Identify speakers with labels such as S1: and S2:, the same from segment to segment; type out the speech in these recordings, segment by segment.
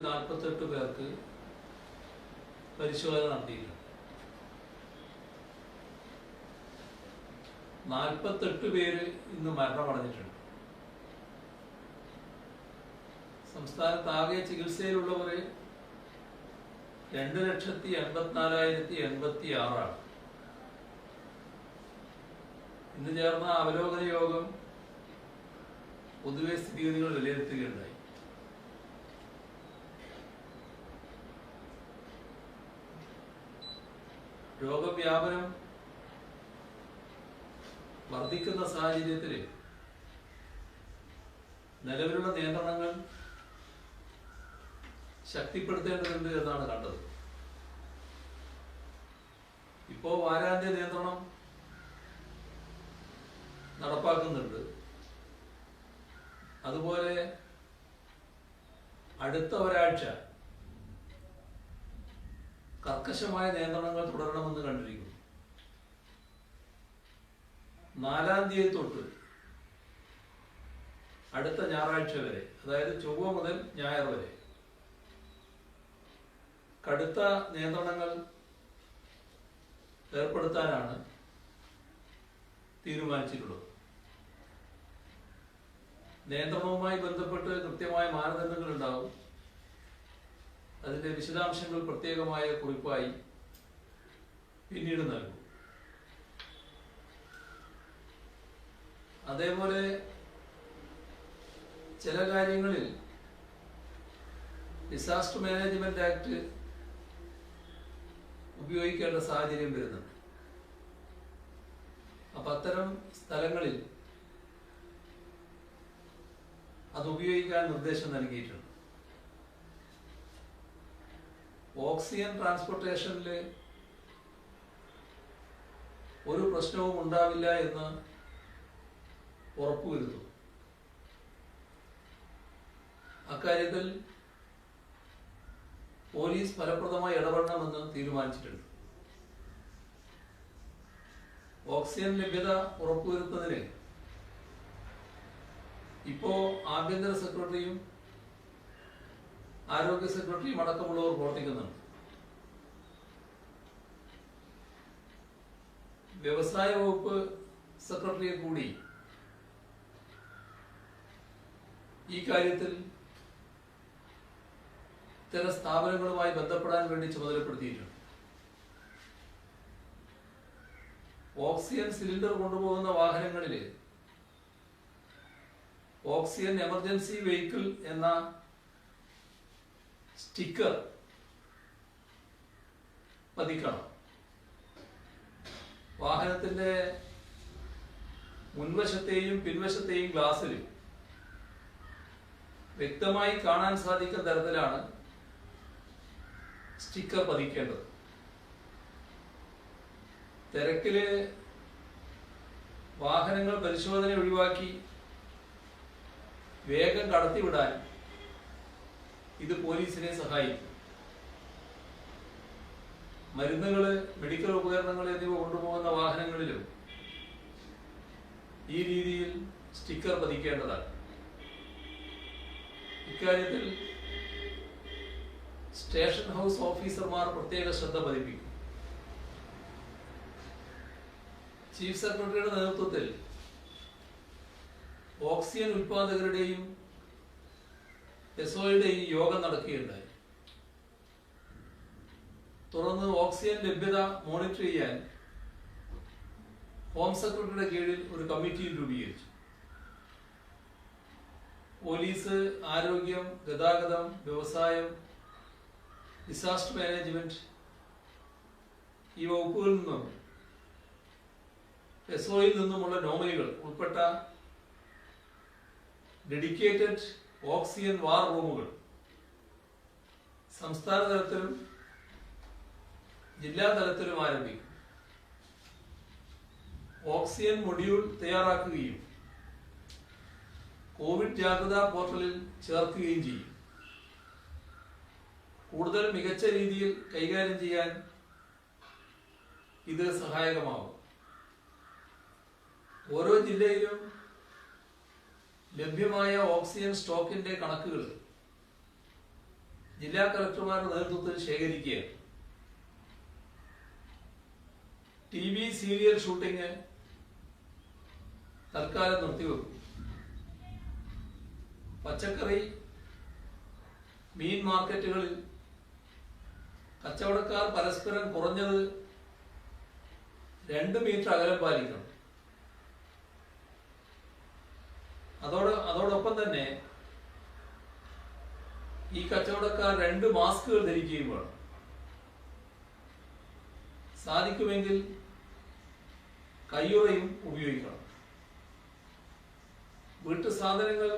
S1: 48 പേർക്ക് പരിശോധന നടത്തിയിട്ടുണ്ട്. 48 പേര് ഇന്ന് മരണമടഞ്ഞിട്ടുണ്ട്. സംസ്ഥാനത്താകെ ചികിത്സയിലുള്ളവർ 2,84,086 ആണ്. ഇന്ന് ചേർന്ന അവലോകന യോഗം പൊതുവെ സ്ഥിതിഗതികൾ വിലയിരുത്തുകയുണ്ടായി. രോഗവ്യാപനം വർദ്ധിക്കുന്ന സാഹചര്യത്തിൽ നിലവിലുള്ള നിയന്ത്രണങ്ങൾ ശക്തിപ്പെടുത്തേണ്ടതുണ്ട് എന്നാണ് കണ്ടത്. ഇപ്പോ വാരാന്ത്യ നിയന്ത്രണം നടപ്പാക്കുന്നുണ്ട്. അതുപോലെ അടുത്ത ഒരാഴ്ച കർക്കശമായ നിയന്ത്രണങ്ങൾ തുടരണമെന്ന് കണ്ടിരിക്കുന്നു. 4-ാം തീയതി തൊട്ട് അടുത്ത ഞായറാഴ്ച വരെ, അതായത് ചൊവ്വ മുതൽ ഞായർ വരെ കടുത്ത നിയന്ത്രണങ്ങൾ ഏർപ്പെടുത്താനാണ് തീരുമാനിച്ചിട്ടുള്ളത്. നിയന്ത്രണവുമായി ബന്ധപ്പെട്ട് കൃത്യമായ മാനദണ്ഡങ്ങൾ ഉണ്ടാവും. അതിന്റെ വിശദാംശങ്ങൾ പ്രത്യേകമായ കുറിപ്പായി പിന്നീട് നൽകും. അതേപോലെ ചില കാര്യങ്ങളിൽ ഡിസാസ്റ്റർ മാനേജ്മെന്റ് ആക്ട് ഉപയോഗിക്കേണ്ട സാഹചര്യം വരുന്നുണ്ട്. അപ്പൊ അത്തരം സ്ഥലങ്ങളിൽ അത് ഉപയോഗിക്കാൻ നിർദ്ദേശം നൽകിയിട്ടുണ്ട്. ഓക്സിജൻ ട്രാൻസ്പോർട്ടേഷനിൽ ഒരു പ്രശ്നവും ഉണ്ടാവില്ല എന്ന് ഉറപ്പുവരുത്തും. അക്കാര്യത്തിൽ പോലീസ് ഫലപ്രദമായി ഇടപെടണമെന്ന് തീരുമാനിച്ചിട്ടുണ്ട്. ഓക്സിജൻ ലഭ്യത ഉറപ്പുവരുത്തുന്നതിന് ഇപ്പോ ആഭ്യന്തര സെക്രട്ടറിയും ആരോഗ്യ സെക്രട്ടറിയും അടക്കമുള്ളവർ പ്രവർത്തിക്കുന്നുണ്ട്. വ്യവസായ വകുപ്പ് സെക്രട്ടറിയെ കൂടി ഈ കാര്യത്തിൽ ഇത്തരം സ്ഥാപനങ്ങളുമായി ബന്ധപ്പെടാൻ വേണ്ടി ചുമതലപ്പെടുത്തിയിട്ടുണ്ട്. ഓക്സിജൻ സിലിണ്ടർ കൊണ്ടുപോകുന്ന വാഹനങ്ങളിൽ ഓക്സിജൻ എമർജൻസി വെഹിക്കിൾ എന്ന സ്റ്റിക്കർ പതിക്കണം. വാഹനത്തിന്റെ മുൻവശത്തെയും പിൻവശത്തെയും ഗ്ലാസ്സിൽ വ്യക്തമായി കാണാൻ സാധിക്കുന്ന തരത്തിലാണ് സ്റ്റിക്കർ പതിക്കേണ്ടത്. തിരക്കില് വാഹനങ്ങൾ പരിശോധന ഒഴിവാക്കി വേഗം കടത്തിവിടാൻ ഇത് പോലീസിനെ സഹായിക്കും. മരുന്നുകള്, മെഡിക്കൽ ഉപകരണങ്ങൾ എന്നിവ കൊണ്ടുപോകുന്ന വാഹനങ്ങളിലും ഈ രീതിയിൽ സ്റ്റിക്കർ പതിക്കേണ്ടതാണ്. ഇക്കാര്യത്തിൽ സ്റ്റേഷൻ ഹൗസ് ഓഫീസർമാർ പ്രത്യേക ശ്രദ്ധ പതിപ്പിക്കും. ചീഫ് സെക്രട്ടറിയുടെ നേതൃത്വത്തിൽ ഓക്സിജൻ ഉൽപാദകരുടെയും എസ്ഒയുടെയും യോഗം നടക്കുകയുണ്ടായി. തുടർന്ന് ഓക്സിജൻ ലഭ്യത മോണിറ്റർ ചെയ്യാൻ ഹോം സെക്രട്ടറിയുടെ കീഴിൽ ഒരു കമ്മിറ്റിയും രൂപീകരിച്ചു. പോലീസ്, ആരോഗ്യം, ഗതാഗതം, വ്യവസായം, ഡിസാസ്റ്റർ മാനേജ്മെന്റ് ഈ വകുപ്പുകളിൽ നിന്നും എസ്ഒയിൽ നിന്നുമുള്ള നോമിനികൾ ഉൾപ്പെട്ട ഡെഡിക്കേറ്റഡ് ഓക്സിജൻ വാർ റൂമുകൾ സംസ്ഥാന തലത്തിലും ജില്ലാ തലത്തിലും ആരംഭിക്കും. ഓക്സിജൻ മൊഡ്യൂൾ തയ്യാറാക്കുകയും കോവിഡ് ജാഗ്രതാ പോർട്ടലിൽ ചേർക്കുകയും ചെയ്യും. കൂടുതൽ മികച്ച രീതിയിൽ കൈകാര്യം ചെയ്യാൻ ഇത് സഹായകമാകും. ഓരോ ജില്ലയിലും ലഭ്യമായ ഓക്സിജൻ സ്റ്റോക്കിന്റെ കണക്കുകൾ ജില്ലാ കളക്ടർമാരുടെ നേതൃത്വത്തിൽ ശേഖരിക്കുകയാണ്. TV സീരിയൽ ഷൂട്ടിംഗ് തൽക്കാലം നിർത്തിവെക്കും. പച്ചക്കറി, മീൻ മാർക്കറ്റുകളിൽ കച്ചവടക്കാർ പരസ്പരം കുറഞ്ഞത് 2 മീറ്റർ അകലം പാലിക്കണം. അതോടൊപ്പം തന്നെ ഈ കച്ചവടക്കാർ 2 മാസ്കുകൾ ധരിക്കുകയും വേണം. സാധിക്കുമെങ്കിൽ കയ്യുറയും ഉപയോഗിക്കണം. വീട്ടു സാധനങ്ങൾ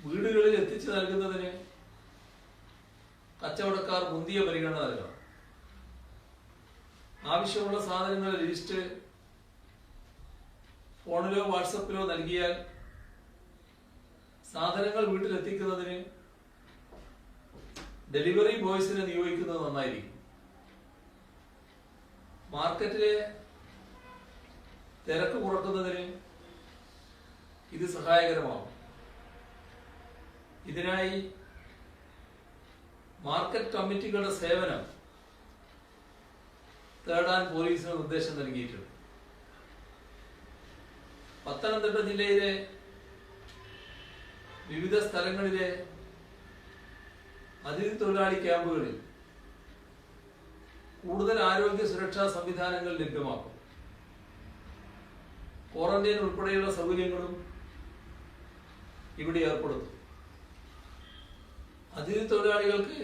S1: വീടുകളിൽ എത്തിച്ചു നൽകുന്നതിന് കച്ചവടക്കാർ മുന്തിയ പരിഗണന നൽകണം. ആവശ്യമുള്ള സാധനങ്ങളുടെ ലിസ്റ്റ് ഫോണിലോ വാട്സപ്പിലോ നൽകിയാൽ സാധനങ്ങൾ വീട്ടിലെത്തിക്കുന്നതിന് ഡെലിവറി ബോയ്സിനെ നിയോഗിക്കുന്നത് നന്നായിരിക്കും. മാർക്കറ്റിലെ തിരക്ക് കുറക്കുന്നതിന് ഇത് സഹായകരമാകും. ഇതിനായി മാർക്കറ്റ് കമ്മിറ്റികളുടെ സേവനം തേടാൻ പോലീസിന് നിർദ്ദേശം നൽകിയിട്ടുണ്ട്. പത്തനംതിട്ട ജില്ലയിലെ വിവിധ സ്ഥലങ്ങളിലെ അതിഥി തൊഴിലാളി ക്യാമ്പുകളിൽ കൂടുതൽ ആരോഗ്യ സുരക്ഷാ സംവിധാനങ്ങൾ ലഭ്യമാക്കും. ക്വാറന്റൈൻ ഉൾപ്പെടെയുള്ള സൗകര്യങ്ങളും ഇവിടെ ഏർപ്പെടുത്തും. അതിഥി തൊഴിലാളികൾക്ക്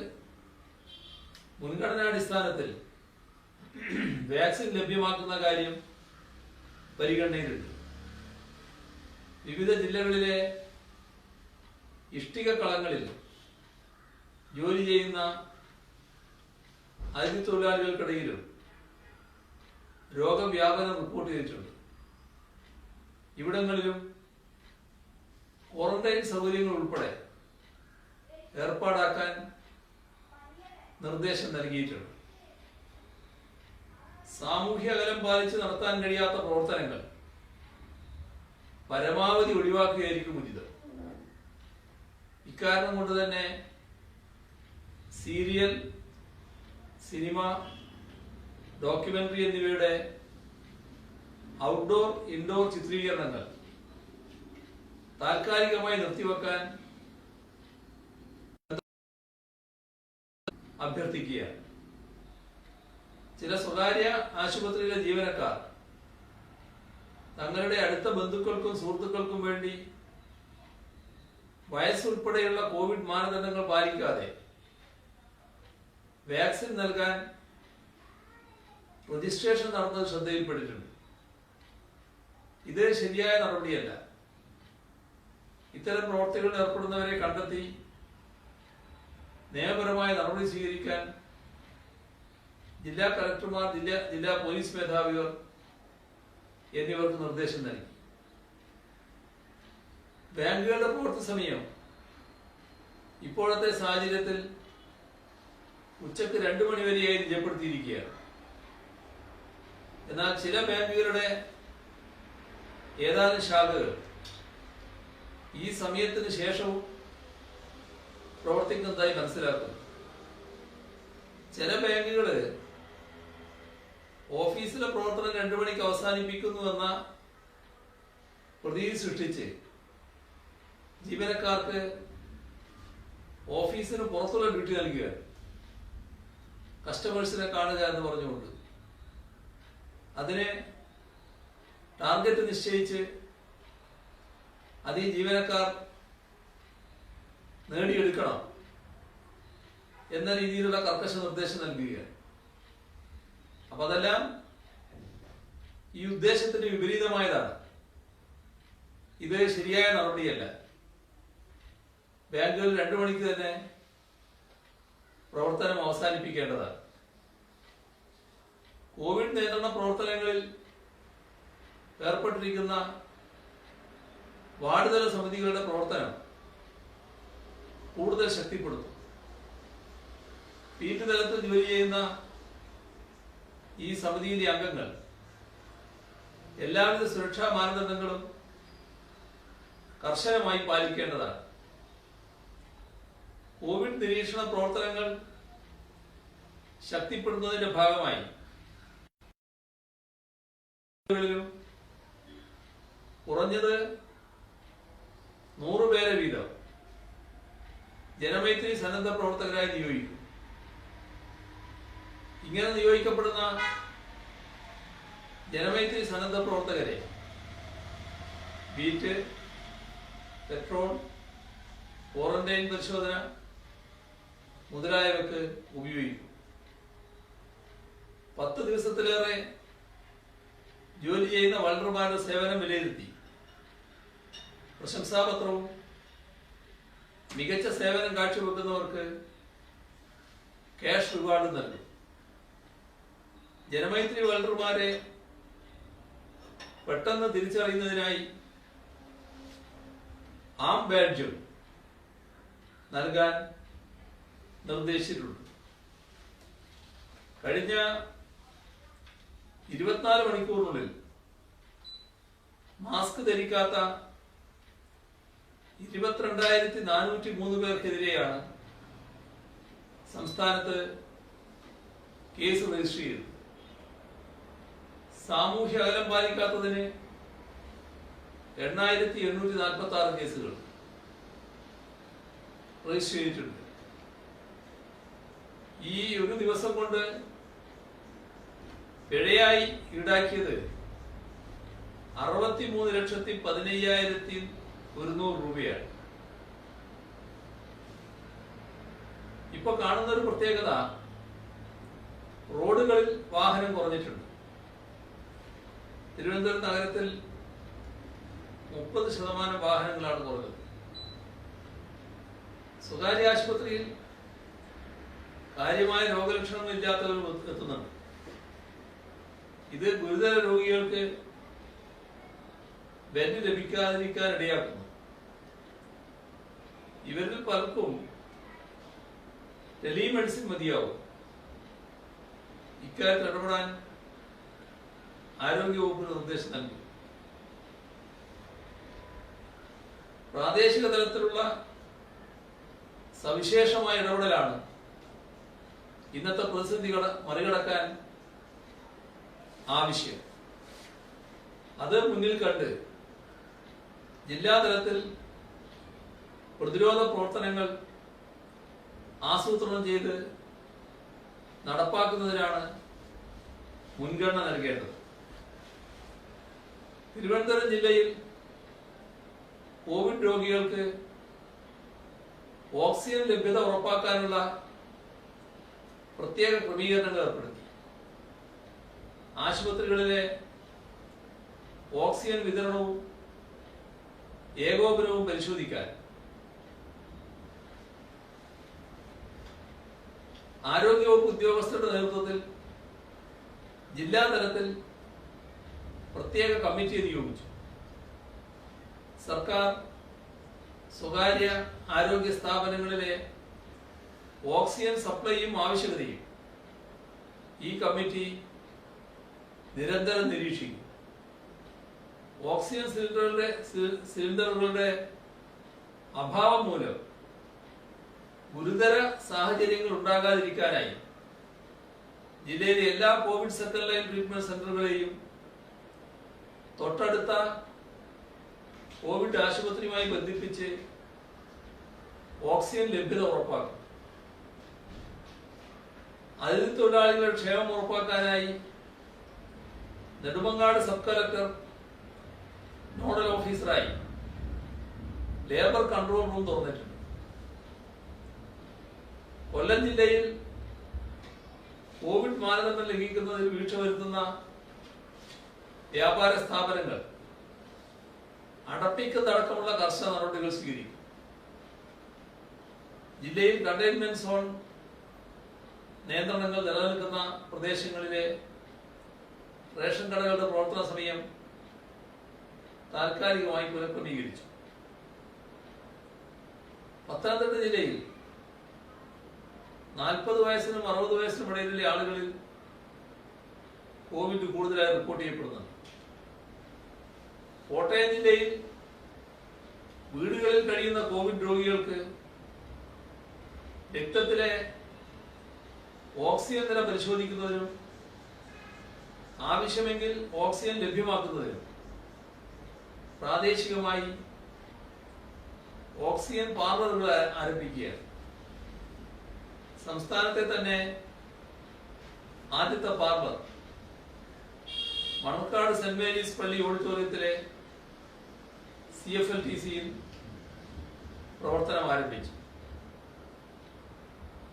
S1: മുൻഗണനാടിസ്ഥാനത്തിൽ വാക്സിൻ ലഭ്യമാക്കുന്ന കാര്യം പരിഗണനയിലുണ്ട്. വിവിധ ജില്ലകളിലെ ഇഷ്ടിക കളങ്ങളിൽ ജോലി ചെയ്യുന്ന അതിഥി തൊഴിലാളികൾക്കിടയിലും രോഗവ്യാപനം റിപ്പോർട്ട് ചെയ്തിട്ടുണ്ട്. ഇവിടങ്ങളിലും ക്വാറന്റൈൻ സൗകര്യങ്ങൾ ഉൾപ്പെടെ ഏർപ്പാടാക്കാൻ നിർദ്ദേശം നൽകിയിട്ടുണ്ട്. സാമൂഹ്യ അകലം പാലിച്ച് നടത്താൻ കഴിയാത്ത പ്രവർത്തനങ്ങൾ പരമാവധി ഒഴിവാക്കുകയായിരിക്കും ഉചിതം. ഇക്കാരണം കൊണ്ട് തന്നെ സീരിയൽ, സിനിമ, ഡോക്യുമെന്ററി എന്നിവയുടെ ഔട്ട്ഡോർ, ഇൻഡോർ ചിത്രീകരണങ്ങൾ താൽക്കാലികമായി നിർത്തിവെക്കാൻ അഭ്യർത്ഥിക്കുക. ചില സ്വകാര്യ ആശുപത്രിയിലെ ജീവനക്കാർ തങ്ങളുടെ അടുത്ത ബന്ധുക്കൾക്കും സുഹൃത്തുക്കൾക്കും വേണ്ടി വയസ്സുൾപ്പെടെയുള്ള കോവിഡ് മാനദണ്ഡങ്ങൾ പാലിക്കാതെ വാക്സിൻ നൽകാൻ രജിസ്ട്രേഷൻ നടന്നത് ശ്രദ്ധയിൽപ്പെട്ടിട്ടുണ്ട്. ഇത് ശരിയായ നടപടിയല്ല. ഇത്തരം പ്രവർത്തികളിൽ ഏർപ്പെടുന്നവരെ കണ്ടെത്തി നിയമപരമായ നടപടി സ്വീകരിക്കാൻ ജില്ലാ കളക്ടർമാർ, ജില്ലാ പോലീസ് മേധാവികൾ എന്നിവർക്ക് നിർദ്ദേശം നൽകി. ബാങ്കുകളുടെ പ്രവർത്തി സമയം ഇപ്പോഴത്തെ സാഹചര്യത്തിൽ ഉച്ചക്ക് 2 മണി വരെയായി നിജപ്പെടുത്തിയിരിക്കുകയാണ്. എന്നാൽ ചില ബാങ്കുകളുടെ ഏതാനും ശാഖകൾ ഈ സമയത്തിന് ശേഷവും പ്രവർത്തിക്കുന്നതായി മനസ്സിലാക്കുന്നു. ചില ബാങ്കുകള് ഓഫീസിലെ പ്രവർത്തനം 2 മണിക്ക് അവസാനിപ്പിക്കുന്നുവെന്ന പ്രതീതി സൃഷ്ടിച്ച് ജീവനക്കാർക്ക് ഓഫീസിന് പുറത്തുള്ള ഡ്യൂട്ടി നൽകുക, കസ്റ്റമേഴ്സിനെ കാണുക എന്ന് പറഞ്ഞുകൊണ്ട് അതിന് ടാർഗറ്റ് നിശ്ചയിച്ച് അത് ഈ ജീവനക്കാർ നേടിയെടുക്കണം എന്ന രീതിയിലുള്ള കർക്കശ നിർദ്ദേശം നൽകുകയാണ്. അപ്പൊ അതെല്ലാം ഈ ഉദ്ദേശത്തിന് വിപരീതമായതാണ്. ഇത് ശരിയായ നടപടിയല്ല. ബാങ്കുകൾ 2 മണിക്ക് തന്നെ പ്രവർത്തനം അവസാനിപ്പിക്കേണ്ടതാണ്. കോവിഡ് നിയന്ത്രണ പ്രവർത്തനങ്ങളിൽ ഏർപ്പെട്ടിരിക്കുന്ന വാർഡ് തല സമിതികളുടെ പ്രവർത്തനം കൂടുതൽ ശക്തിപ്പെടുത്തും. പീറ്റ് തലത്തിൽ ജോലി ചെയ്യുന്ന ഈ സമിതിയിലെ അംഗങ്ങൾ എല്ലാവിധ സുരക്ഷാ മാനദണ്ഡങ്ങളും കർശനമായി പാലിക്കേണ്ടതാണ്. നിരീക്ഷണ പ്രവർത്തനങ്ങൾ ശക്തിപ്പെടുത്തുന്നതിന്റെ ഭാഗമായി കുറഞ്ഞത് 100 പേരെ വീതം ജനമൈത്രി സന്നദ്ധ പ്രവർത്തകരായി നിയോഗിക്കും. ഇങ്ങനെ നിയോഗിക്കപ്പെടുന്ന ജനമൈത്രി സന്നദ്ധ പ്രവർത്തകരെ ബീറ്റ്, പെട്രോൾ, ക്വാറന്റൈൻ പരിശോധന മുതലായവയ്ക്ക് ഉപയോഗിക്കും. 10 ദിവസത്തിലേറെ ജോലി ചെയ്യുന്ന വളണ്ടർമാരുടെ സേവനം വിലയിരുത്തി പ്രശംസാപത്രവും മികച്ച സേവനം കാഴ്ചവെക്കുന്നവർക്ക് ക്യാഷ് റിവാർഡ് നൽകും. ജനമൈത്രി വളണ്ടർമാരെ പെട്ടെന്ന് തിരിച്ചറിയുന്നതിനായി ആം ബാഡ്ജും നൽകാൻ നിർദ്ദേശിച്ചിട്ടുണ്ട്. കഴിഞ്ഞ 24 മണിക്കൂറിനുള്ളിൽ മാസ്ക് ധരിക്കാത്ത 22,403 പേർക്കെതിരെയാണ് സംസ്ഥാനത്ത് കേസ് രജിസ്റ്റർ ചെയ്തത്. സാമൂഹ്യ അകലം പാലിക്കാത്തതിന് 8,846 കേസുകൾ രജിസ്റ്റർ ചെയ്തിട്ടുണ്ട്. ഈ ഒരു ദിവസം കൊണ്ട് പിഴയായി ഈടാക്കിയത് 63,15,100 രൂപയാണ്. ഇപ്പൊ കാണുന്ന ഒരു പ്രത്യേകത, റോഡുകളിൽ വാഹനം കുറഞ്ഞിട്ടുണ്ട്. തിരുവനന്തപുരം നഗരത്തിൽ 30% വാഹനങ്ങളാണ് കുറഞ്ഞത്. സ്വകാര്യ ആശുപത്രിയിൽ കാര്യമായ രോഗലക്ഷണങ്ങൾ ഇല്ലാത്തവർ എത്തുന്നുണ്ട്. ഇത് ഗുരുതര രോഗികൾക്ക് ബെഡ് ലഭിക്കാതിരിക്കാൻ ഇടയാക്കുന്നു. ഇവരിൽ പലർക്കും ടെലിമെഡിസിൻ മതിയാവും. ഇക്കാര്യത്തിൽ ഇടപെടാൻ ആരോഗ്യവകുപ്പിന് നിർദ്ദേശം നൽകി. പ്രാദേശിക തലത്തിലുള്ള സവിശേഷമായ ഇടപെടലാണ് ഇന്നത്തെ പ്രതിസന്ധി മറികടക്കാൻ ആവശ്യം. അത് മുന്നിൽ കണ്ട് ജില്ലാതലത്തിൽ പ്രതിരോധ പ്രവർത്തനങ്ങൾ ആസൂത്രണം ചെയ്ത് നടപ്പാക്കുന്നതിനാണ് മുൻഗണന നൽകേണ്ടത്. തിരുവനന്തപുരം ജില്ലയിൽ കോവിഡ് രോഗികൾക്ക് ഓക്സിജൻ ലഭ്യത ഉറപ്പാക്കാനുള്ള പ്രത്യേക ക്രമീകരണങ്ങൾ ഏർപ്പെടുത്തി. ആശുപത്രികളിലെ ഓക്സിജൻ വിതരണവും ഏകോപനവും പരിശോധിക്കാൻ ആരോഗ്യവകുപ്പ് ഉദ്യോഗസ്ഥരുടെ നേതൃത്വത്തിൽ ജില്ലാ തലത്തിൽ പ്രത്യേക കമ്മിറ്റി നിയോഗിച്ചു. സർക്കാർ സ്വകാര്യ ആരോഗ്യ സ്ഥാപനങ്ങളിലെ ഓക്സിജൻ സപ്ലൈയും ആവശ്യകതയും ഈ കമ്മിറ്റി നിരന്തരം നിരീക്ഷിക്കും. ഓക്സിജൻ സിലിണ്ടറുകളുടെ അഭാവം മൂലം ഗുരുതര സാഹചര്യങ്ങൾ ഉണ്ടാകാതിരിക്കാനായി ജില്ലയിലെ എല്ലാ കോവിഡ് സെക്കൻഡ് ലൈൻ ട്രീറ്റ്മെന്റ് സെന്ററുകളെയും തൊട്ടടുത്ത കോവിഡ് ആശുപത്രിയുമായി ബന്ധിപ്പിച്ച് ഓക്സിജൻ ലഭ്യത ഉറപ്പാക്കും. അതിഥി തൊഴിലാളികളുടെ ക്ഷേമം ഉറപ്പാക്കാനായി നെടുമങ്ങാട് സബ് കളക്ടർ നോഡൽ ഓഫീസറായി ലേബർ കൺട്രോൾ റൂം തുറന്നിട്ടുണ്ട്. കൊല്ലം ജില്ലയിൽ കോവിഡ് മാനദണ്ഡം ലംഘിക്കുന്നതിൽ വീഴ്ച വരുത്തുന്ന വ്യാപാര സ്ഥാപനങ്ങൾ അടപ്പിക്കുന്നതടക്കമുള്ള കർശന നടപടികൾ സ്വീകരിക്കും. ജില്ലയിൽ കണ്ടെയ്ൻമെന്റ് സോൺ നിയന്ത്രണങ്ങൾ നിലനിൽക്കുന്ന പ്രദേശങ്ങളിലെ റേഷൻ കടകളുടെ പ്രവർത്തന സമയം താൽക്കാലികമായി പുനഃക്രമീകരിച്ചു. പത്തനംതിട്ട ജില്ലയിൽ 40 വയസ്സിനും 60 വയസ്സിനും ഇടയിലുള്ള ആളുകളിൽ കോവിഡ് കൂടുതലായി റിപ്പോർട്ട് ചെയ്യപ്പെടുന്നുണ്ട്. കോട്ടയം ജില്ലയിൽ വീടുകളിൽ കഴിയുന്ന കോവിഡ് രോഗികൾക്ക് രക്തത്തിലെ ഓക്സിജൻ നില പരിശോധിക്കുന്നതിനും ആവശ്യമെങ്കിൽ ഓക്സിജൻ ലഭ്യമാക്കുന്നതിനും പ്രാദേശികമായി ഓക്സിജൻ പാർലറുകൾ ആരംഭിക്കുകയാണ്. സംസ്ഥാനത്തെ തന്നെ ആദ്യത്തെ പാർലർ മണക്കാട് സെന്റ് മേരീസ് പള്ളി ഓഡിറ്റോറിയത്തിലെ CFLTCയിൽ പ്രവർത്തനം ആരംഭിച്ചു.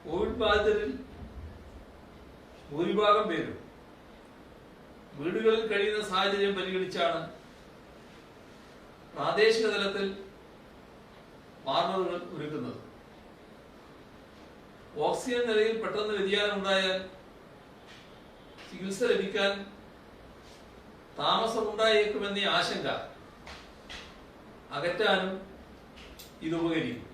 S1: കോവിഡ് ബാധിതരിൽ ഭൂരിഭാഗം പേരും വീടുകളിൽ കഴിയുന്ന സാഹചര്യം പരിഗണിച്ചാണ് പ്രാദേശിക തലത്തിൽ പാർലറുകൾ ഒരുക്കുന്നത്. ഓക്സിജൻ നിലയിൽ പെട്ടെന്ന് വ്യതിയാനം ഉണ്ടായാൽ ചികിത്സ ലഭിക്കാൻ താമസമുണ്ടായേക്കുമെന്ന ആശങ്ക അകറ്റാനും ഇത് ഉപകരിക്കും.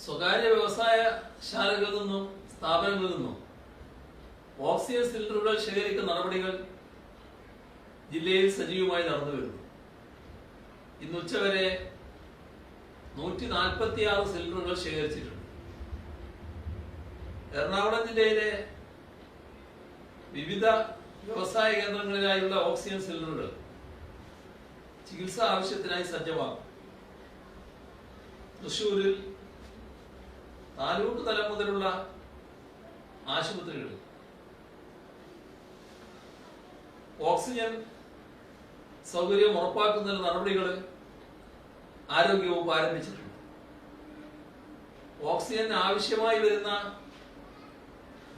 S1: സ്വകാര്യ വ്യവസായശാലകളിൽ നിന്നും സ്ഥാപനങ്ങളിൽ നിന്നും ഓക്സിജൻ സിലിണ്ടറുകൾ ശേഖരിക്കുന്ന നടപടികൾ ജില്ലയിൽ സജീവമായി നടന്നു വരുന്നു. ഇന്ന് ഉച്ചവരെ 146 സിലിണ്ടറുകൾ ശേഖരിച്ചിട്ടുണ്ട്. എറണാകുളം ജില്ലയിലെ വിവിധ വ്യവസായ കേന്ദ്രങ്ങളിലായുള്ള ഓക്സിജൻ സിലിണ്ടറുകൾ ചികിത്സാ ആവശ്യത്തിനായി സജ്ജമാക്കും. തൃശൂരിൽ താലൂക്ക് തലം മുതലുള്ള ആശുപത്രികളിൽ ഓക്സിജൻ സൗകര്യം ഉറപ്പാക്കുന്നതിന് നടപടികൾ ആരോഗ്യവകുപ്പ് ആരംഭിച്ചിട്ടുണ്ട്. ഓക്സിജൻ ആവശ്യമായി വരുന്ന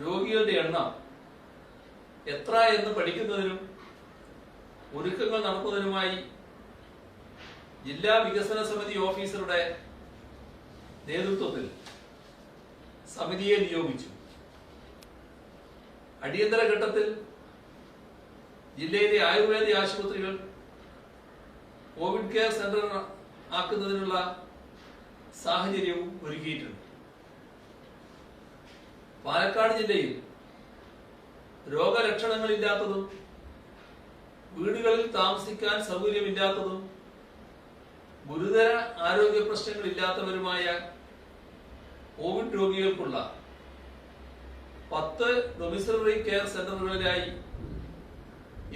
S1: രോഗികളുടെ എണ്ണം എത്ര എന്ന് പഠിക്കുന്നതിനും ഒരുക്കങ്ങൾ നടത്തുന്നതിനുമായി ജില്ലാ വികസന സമിതി ഓഫീസറുടെ നേതൃത്വത്തിൽ സമിതിയെ നിയോഗിച്ചു. അടിയന്തര ഘട്ടത്തിൽ ജില്ലയിലെ ആയുർവേദ ആശുപത്രികൾ കോവിഡ് കെയർ സെന്റർ ആക്കുന്നതിനുള്ള സാഹചര്യവും ഒരുക്കിയിട്ടുണ്ട്. പാലക്കാട് ജില്ലയിൽ രോഗലക്ഷണങ്ങളില്ലാത്തതും വീടുകളിൽ താമസിക്കാൻ സൗകര്യമില്ലാത്തതും ഗുരുതര ആരോഗ്യ പ്രശ്നങ്ങളില്ലാത്തവരുമായ കോവിഡ് രോഗികൾക്കുള്ള 10 ഡൊമിസിലറി കെയർ സെന്ററുകളിലായി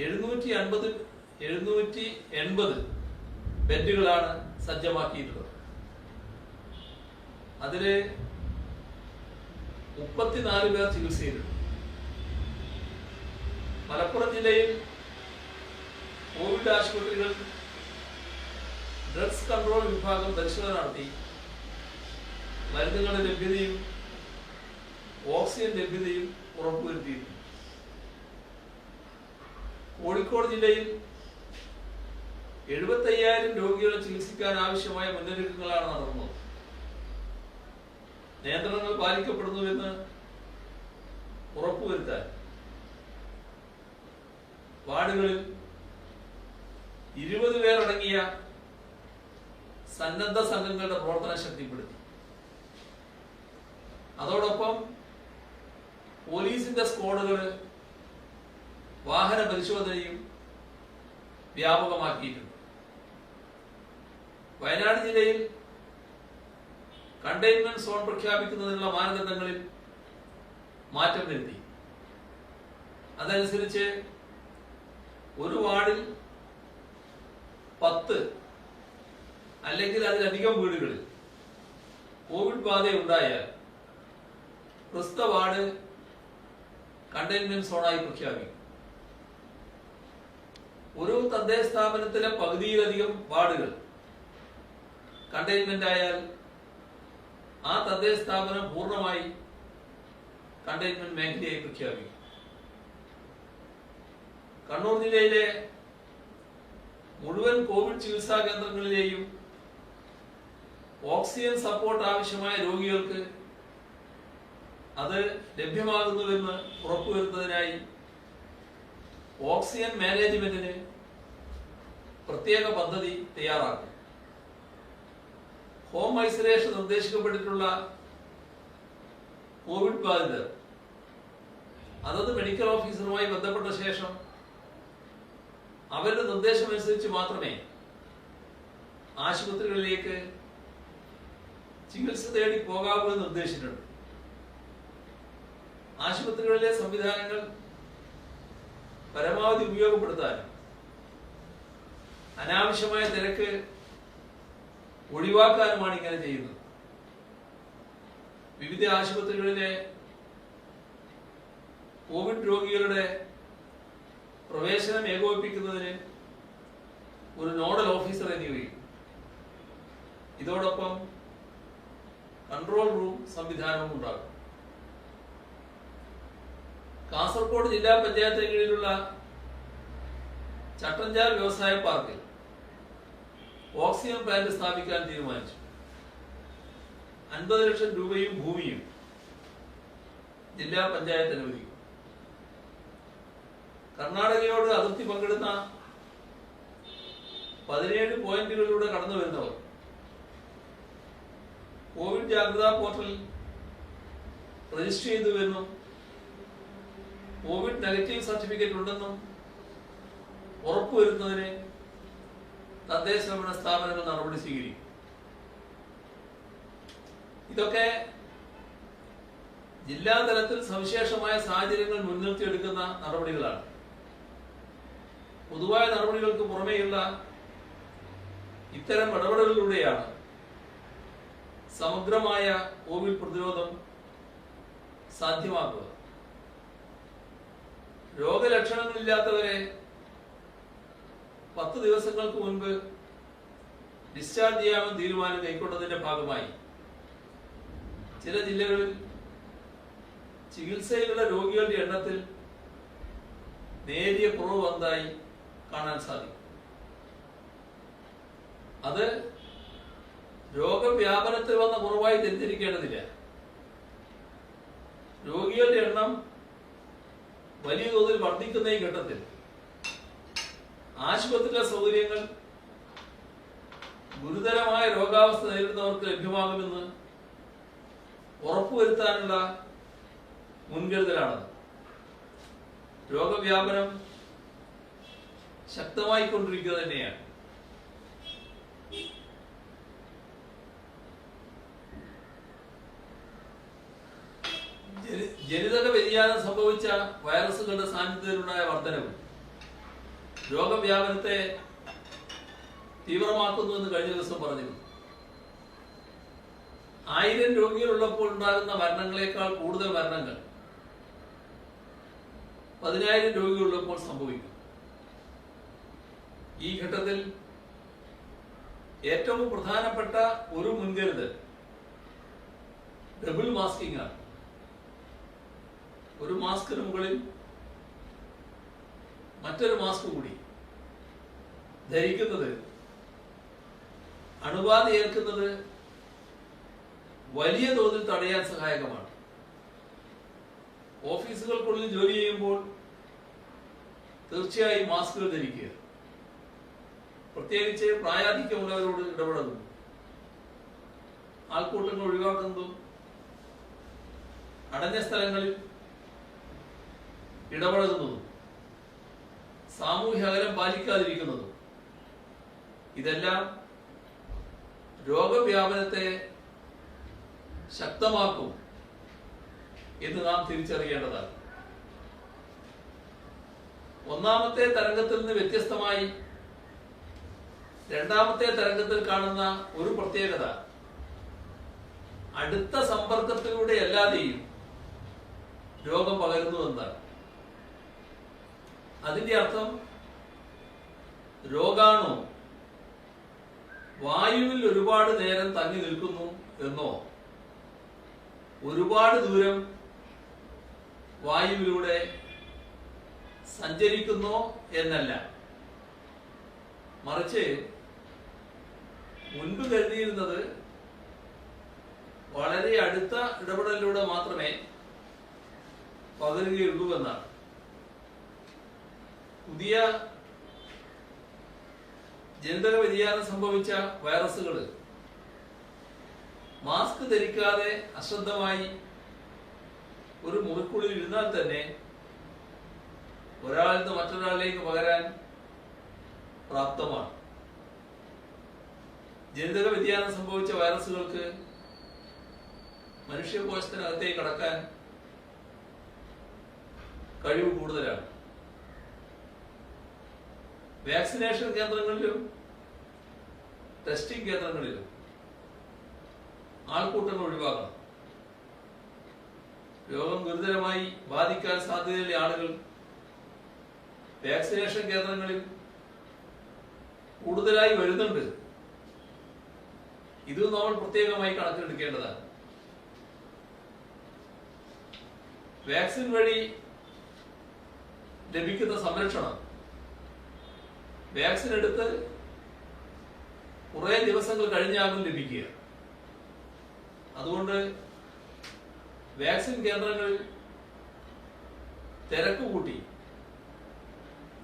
S1: 780 ബെഡുകളാണ് സജ്ജമാക്കിയിട്ടുള്ളത്. അതില് 34 പേർ ചികിത്സയിലുണ്ട്. മലപ്പുറം ജില്ലയിൽ കോവിഡ് ആശുപത്രികൾ ഡ്രഗ്സ് കൺട്രോൾ വിഭാഗം പരിശോധന നടത്തി മരുന്നുകളുടെ ലഭ്യതയും ഓക്സിജൻ ലഭ്യതയും ഉറപ്പുവരുത്തിയിരുന്നു. കോഴിക്കോട് ജില്ലയിൽ 75,000 രോഗികളെ ചികിത്സിക്കാൻ ആവശ്യമായ മുന്നൊരുക്കങ്ങളാണ് നടന്നത്. നിയന്ത്രണങ്ങൾ പാലിക്കപ്പെടുന്നുവെന്ന് ഉറപ്പുവരുത്താൻ വാർഡുകളിൽ 20 പേരടങ്ങിയ സന്നദ്ധ സംഘങ്ങളുടെ പ്രവർത്തനം ശക്തിപ്പെടുത്തി. അതോടൊപ്പം പോലീസിന്റെ സ്ക്വാഡുകൾ വാഹന പരിശോധനയും വ്യാപകമാക്കിയിട്ടുണ്ട്. വയനാട് ജില്ലയിൽ കണ്ടെയ്ൻമെന്റ് സോൺ പ്രഖ്യാപിക്കുന്നതിനുള്ള മാനദണ്ഡങ്ങളിൽ മാറ്റം വരുത്തി. അതനുസരിച്ച് ഒരു വാർഡിൽ 10 അല്ലെങ്കിൽ അതിലധികം വീടുകളിൽ കോവിഡ് ബാധ ഉണ്ടായാൽ പ്രസ്തുത വാർഡ് കണ്ടെയ്ൻമെന്റ് സോണായി പ്രഖ്യാപിക്കും. ഒരു തദ്ദേശ സ്ഥാപനത്തിലെ പകുതിയിലധികം വാർഡുകൾ കണ്ടെയ്ൻമെന്റ് ആയാൽ ആ തദ്ദേശ സ്ഥാപനം പൂർണ്ണമായി കണ്ടെയ്ൻമെന്റ് മേഖലയായി പ്രഖ്യാപിക്കും. കണ്ണൂർ ജില്ലയിലെ മുഴുവൻ കോവിഡ് ചികിത്സാ കേന്ദ്രങ്ങളിലെയും ഓക്സിജൻ സപ്പോർട്ട് ആവശ്യമായ രോഗികൾക്ക് അത് ലഭ്യമാകുന്നുവെന്ന് ഉറപ്പുവരുത്തുന്നതിനായി ഓക്സിജൻ മാനേജ്മെന്റിന് പ്രത്യേക പദ്ധതി തയ്യാറാക്കും. ഹോം ഐസൊലേഷൻ നിർദ്ദേശിക്കപ്പെട്ടിട്ടുള്ള കോവിഡ് ബാധിതർ അതത് മെഡിക്കൽ ഓഫീസറുമായി ബന്ധപ്പെട്ട ശേഷം അവരുടെ നിർദ്ദേശമനുസരിച്ച് മാത്രമേ ആശുപത്രികളിലേക്ക് ചികിത്സ തേടി പോകാവൂ എന്ന് നിർദ്ദേശിച്ചിട്ടുണ്ട്. ആശുപത്രികളിലെ സംവിധാനങ്ങൾ പരമാവധി ഉപയോഗപ്പെടുത്താൻ അനാവശ്യമായ തിരക്ക് ഒഴിവാക്കാനുമാണ് ഇങ്ങനെ ചെയ്യുന്നത്. വിവിധ ആശുപത്രികളിലെ കോവിഡ് രോഗികളുടെ പ്രവേശനം ഏകോപിപ്പിക്കുന്നതിന് ഒരു നോഡൽ ഓഫീസറെ നിയോഗിക്കും. ഇതോടൊപ്പം കൺട്രോൾ റൂം സംവിധാനവും ഉണ്ടാകും. കാസർഗോഡ് ജില്ലാ പഞ്ചായത്തിന് കീഴിലുള്ള ചട്ടഞ്ചാൽ വ്യവസായ പാർക്കിൽ ഓക്സിജൻ പ്ലാന്റ് സ്ഥാപിക്കാൻ തീരുമാനിച്ചു. 50 ലക്ഷം രൂപയും ഭൂമിയും ജില്ലാ പഞ്ചായത്ത് അനുവദിക്കും. കർണാടകയോട് അതിർത്തി പങ്കിടുന്ന 17 പോയിന്റുകളിലൂടെ കടന്നു വരുന്നവർ കോവിഡ് ജാഗ്രതാ പോർട്ടൽ രജിസ്റ്റർ ചെയ്തുവെന്നും കോവിഡ് നെഗറ്റീവ് സർട്ടിഫിക്കറ്റ് ഉണ്ടെന്നും ഉറപ്പുവരുത്തുന്നതിന് തദ്ദേശ ഭരണ സ്ഥാപനങ്ങൾ നടപടി സ്വീകരിക്കും. ഇതൊക്കെ ജില്ലാതലത്തിൽ സവിശേഷമായ സാഹചര്യങ്ങൾ മുൻനിർത്തിയെടുക്കുന്ന നടപടികളാണ്. പൊതുവായ നടപടികൾക്ക് പുറമേയുള്ള ഇത്തരം ഇടപെടലുകളിലൂടെയാണ് സമഗ്രമായ കോവിഡ് പ്രതിരോധം സാധ്യമാക്കുക. രോഗലക്ഷണങ്ങളില്ലാത്തവരെ 10 ദിവസങ്ങൾക്ക് മുൻപ് ഡിസ്ചാർജ് ചെയ്യാമെന്ന് തീരുമാനം കൈക്കൊണ്ടതിന്റെ ഭാഗമായി ചില ജില്ലകളിൽ ചികിത്സയിലുള്ള രോഗികളുടെ എണ്ണത്തിൽ നേരിയ കുറവ് വന്നതായി കാണാൻ സാധിക്കും. അത് രോഗവ്യാപനത്തിൽ വന്ന കുറവായി തെറ്റിദ്ധരിക്കേണ്ടതില്ല. രോഗികളുടെ എണ്ണം വലിയ തോതിൽ വർദ്ധിക്കുന്ന ഈ ഘട്ടത്തിൽ ആശുപത്രിയിലെ സൗകര്യങ്ങൾ ഗുരുതരമായ രോഗാവസ്ഥ നേരിടുന്നവർക്ക് ലഭ്യമാകുമെന്ന് ഉറപ്പുവരുത്താനുള്ള മുൻകരുതലാണത്. രോഗവ്യാപനം ശക്തമായിക്കൊണ്ടിരിക്കുക തന്നെയാണ്. ജനിതക വ്യതിയാനം സംഭവിച്ച വൈറസുകളുടെ സാന്നിധ്യത്തിലുണ്ടായ വർധനവ് രോഗവ്യാപനത്തെ തീവ്രമാക്കുന്നുവെന്ന് കഴിഞ്ഞ ദിവസം പറഞ്ഞിരുന്നു. 1000 രോഗികളുള്ളപ്പോൾ ഉണ്ടാകുന്ന മരണങ്ങളെക്കാൾ കൂടുതൽ മരണങ്ങൾ 10,000 രോഗികളുള്ളപ്പോൾ സംഭവിക്കും. ഈ ഘട്ടത്തിൽ ഏറ്റവും പ്രധാനപ്പെട്ട ഒരു മുൻകരുതൽ ഡബിൾ മാസ്കിംഗ് ആണ്. ഒരു മാസ്കിന് മുകളിൽ മറ്റൊരു മാസ്ക് കൂടി ധരിക്കുന്നത് അണുബാധ ഏൽക്കുന്നത് വലിയ തോതിൽ തടയാൻ സഹായകമാണ്. ഓഫീസുകൾക്കുള്ളിൽ ജോലി ചെയ്യുമ്പോൾ തീർച്ചയായും മാസ്കുകൾ ധരിക്കുക. പ്രത്യേകിച്ച് പ്രായാധിക്യമുള്ളവരോട് ഇടപെടുന്നു, ആൾക്കൂട്ടങ്ങൾ ഒഴിവാക്കുന്നതും അടഞ്ഞ സ്ഥലങ്ങളിൽ ഇടപഴകുന്നതും സാമൂഹ്യ അകലം പാലിക്കാതിരിക്കുന്നതും ഇതെല്ലാം രോഗവ്യാപനത്തെ ശക്തമാക്കും എന്ന് നാം തിരിച്ചറിയേണ്ടതാണ്. ഒന്നാമത്തെ തരംഗത്തിൽ നിന്ന് വ്യത്യസ്തമായി രണ്ടാമത്തെ തരംഗത്തിൽ കാണുന്ന ഒരു പ്രത്യേകത അടുത്ത സമ്പർക്കത്തിലൂടെ അല്ലാതെയും രോഗം പകരുന്നു എന്നാണ്. അതിന്റെ അർത്ഥം രോഗാണു വായുവിൽ ഒരുപാട് നേരം തങ്ങി നിൽക്കുന്നു എന്നോ ഒരുപാട് ദൂരം വായുവിലൂടെ സഞ്ചരിക്കുന്നോ എന്നല്ല. മറിച്ച് മുൻപ് കരുതിയിരുന്നത് വളരെ അടുത്ത ഇടപെടലിലൂടെ മാത്രമേ പകരുകയുള്ളൂ എന്നാണ്. പുതിയ ജനിതക വ്യതിയാനം സംഭവിച്ച വൈറസുകൾ മാസ്ക് ധരിക്കാതെ അശ്രദ്ധമായി ഒരു മുറിക്കുള്ളിൽ ഇരുന്നാൽ തന്നെ ഒരാളിൽ നിന്ന് മറ്റൊരാളിലേക്ക് പകരാൻ പ്രാപ്തമാണ്. ജനിതക വ്യതിയാനം സംഭവിച്ച വൈറസുകൾക്ക് മനുഷ്യകോശത്തിനകത്തേക്ക് കടക്കാൻ കഴിവ് കൂടുതലാണ്. വാക്സിനേഷൻ കേന്ദ്രങ്ങളിലും ടെസ്റ്റിംഗ് കേന്ദ്രങ്ങളിലും ആൾക്കൂട്ടങ്ങൾ ഒഴിവാക്കണം. രോഗം ഗുരുതരമായി ബാധിക്കാൻ സാധ്യതയുള്ള ആളുകൾ വാക്സിനേഷൻ കേന്ദ്രങ്ങളിൽ കൂടുതലായി വരുന്നുണ്ട്. ഇത് നമ്മൾ പ്രത്യേകമായി കണക്കിലെടുക്കേണ്ടതാണ്. വാക്സിൻ വഴി ലഭിക്കുന്ന സംരക്ഷണം വാക്സിൻ എടുത്ത് കുറെ ദിവസങ്ങൾ കഴിഞ്ഞാകും ലഭിക്കുക. അതുകൊണ്ട് വാക്സിൻ കേന്ദ്രങ്ങളിൽ തിരക്ക് കൂട്ടി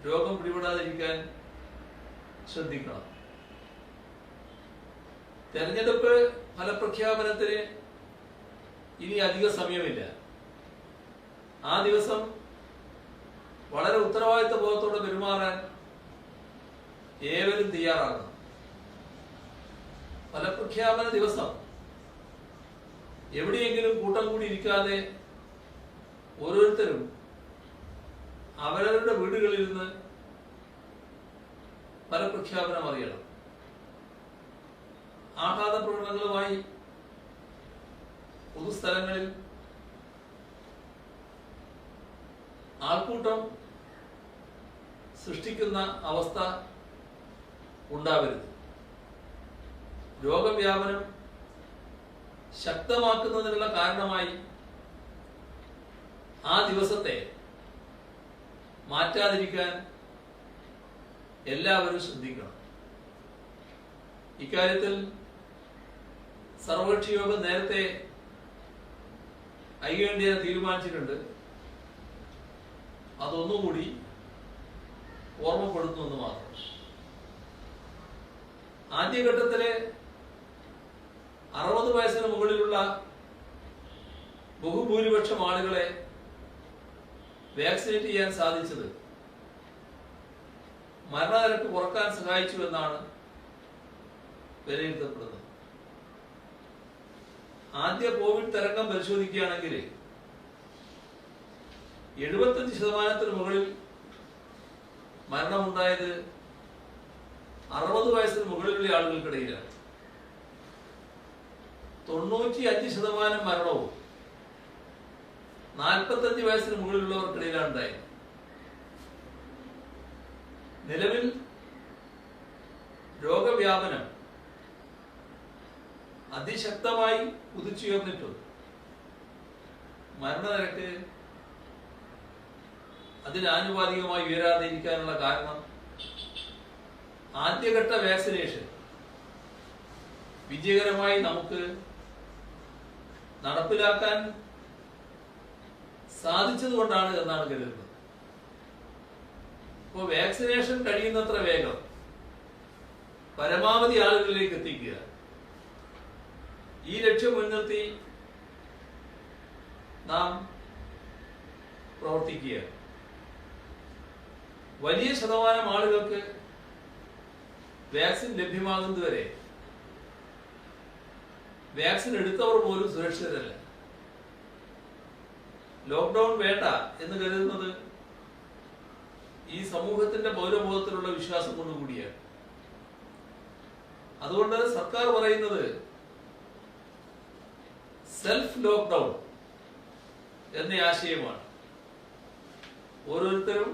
S1: രോഗം പിടിപെടാതിരിക്കാൻ ശ്രദ്ധിക്കണം. തെരഞ്ഞെടുപ്പ് ഫലപ്രഖ്യാപനത്തിന് ഇനി അധിക സമയമില്ല. ആ ദിവസം വളരെ ഉത്തരവാദിത്ത ബോധത്തോടെ പെരുമാറാൻ ഏവരും തയ്യാറാകണം. ഫലപ്രഖ്യാപന ദിവസം എവിടെയെങ്കിലും കൂട്ടം കൂടി ഇരിക്കാതെ ഓരോരുത്തരും അവരവരുടെ വീടുകളിൽ നിന്ന് ഫലപ്രഖ്യാപനം അറിയണം. ആഹ്ലാദ പ്രകടനങ്ങളുമായി പൊതുസ്ഥലങ്ങളിൽ ആൾക്കൂട്ടം സൃഷ്ടിക്കുന്ന അവസ്ഥ ഉണ്ടാവരുത്. രോഗവ്യാപനം ശക്തമാക്കുന്നതിനുള്ള കാരണമായി ആ ദിവസത്തെ മാറ്റാതിരിക്കാൻ എല്ലാവരും ശ്രദ്ധിക്കണം. ഇക്കാര്യത്തിൽ സർവകക്ഷി യോഗം നേരത്തെ ഐക്യകണ്ഠേന തീരുമാനിച്ചിട്ടുണ്ട്. അതൊന്നുകൂടി ഓർമ്മപ്പെടുത്തുമെന്ന് മാത്രം. ആദ്യഘട്ടത്തിലെ 60 വയസ്സിന് മുകളിലുള്ള ബഹുഭൂരിപക്ഷം ആളുകളെ വാക്സിനേറ്റ് ചെയ്യാൻ സാധിച്ചത് മരണനിരക്ക് കുറക്കാൻ സഹായിച്ചു എന്നാണ് വിലയിരുത്തപ്പെടുന്നത്. ആദ്യ കോവിഡ് തരംഗം പരിശോധിക്കുകയാണെങ്കിൽ 75% മുകളിൽ മരണമുണ്ടായത് 60 വയസ്സിന് മുകളിലുള്ള ആളുകൾക്കിടയിലാണ്. 95% മരണവും 45 വയസ്സിന് മുകളിലുള്ളവർക്കിടയിലാണ് ഉണ്ടായത്. നിലവിൽ രോഗവ്യാപനം അതിശക്തമായി കുതിച്ചുയർന്നിട്ടുണ്ട്. മരണനിരക്ക് അതിനാനുപാതികമായി ഉയരാതെ ഇരിക്കാനുള്ള കാരണം ആദ്യഘട്ട വാക്സിനേഷൻ വിജയകരമായി നമുക്ക് നടപ്പിലാക്കാൻ സാധിച്ചതുകൊണ്ടാണ് എന്നാണ് കരുതുന്നത്. ഇപ്പോൾ വാക്സിനേഷൻ കഴിയുന്നത്ര വേഗം പരമാവധി ആളുകളിലേക്ക് എത്തിക്കുക, ഈ ലക്ഷ്യം മുൻനിർത്തി നാം പ്രവർത്തിക്കുക. വലിയ ശതമാനം ആളുകൾക്ക് വാക്സിൻ ലഭ്യമാകുന്നതുവരെ വാക്സിൻ എടുത്തവർ പോലും സുരക്ഷിതരല്ല. ലോക്ക്ഡൌൺ വേണ്ട എന്ന് കരുതുന്നത് ഈ സമൂഹത്തിന്റെ പൗരബോധത്തിലുള്ള വിശ്വാസം കൊണ്ടുകൂടിയാണ്. അതുകൊണ്ട് സർക്കാർ പറയുന്നത് സെൽഫ് ലോക്ക്ഡൌൺ എന്ന ആശയമാണ്. ഓരോരുത്തരും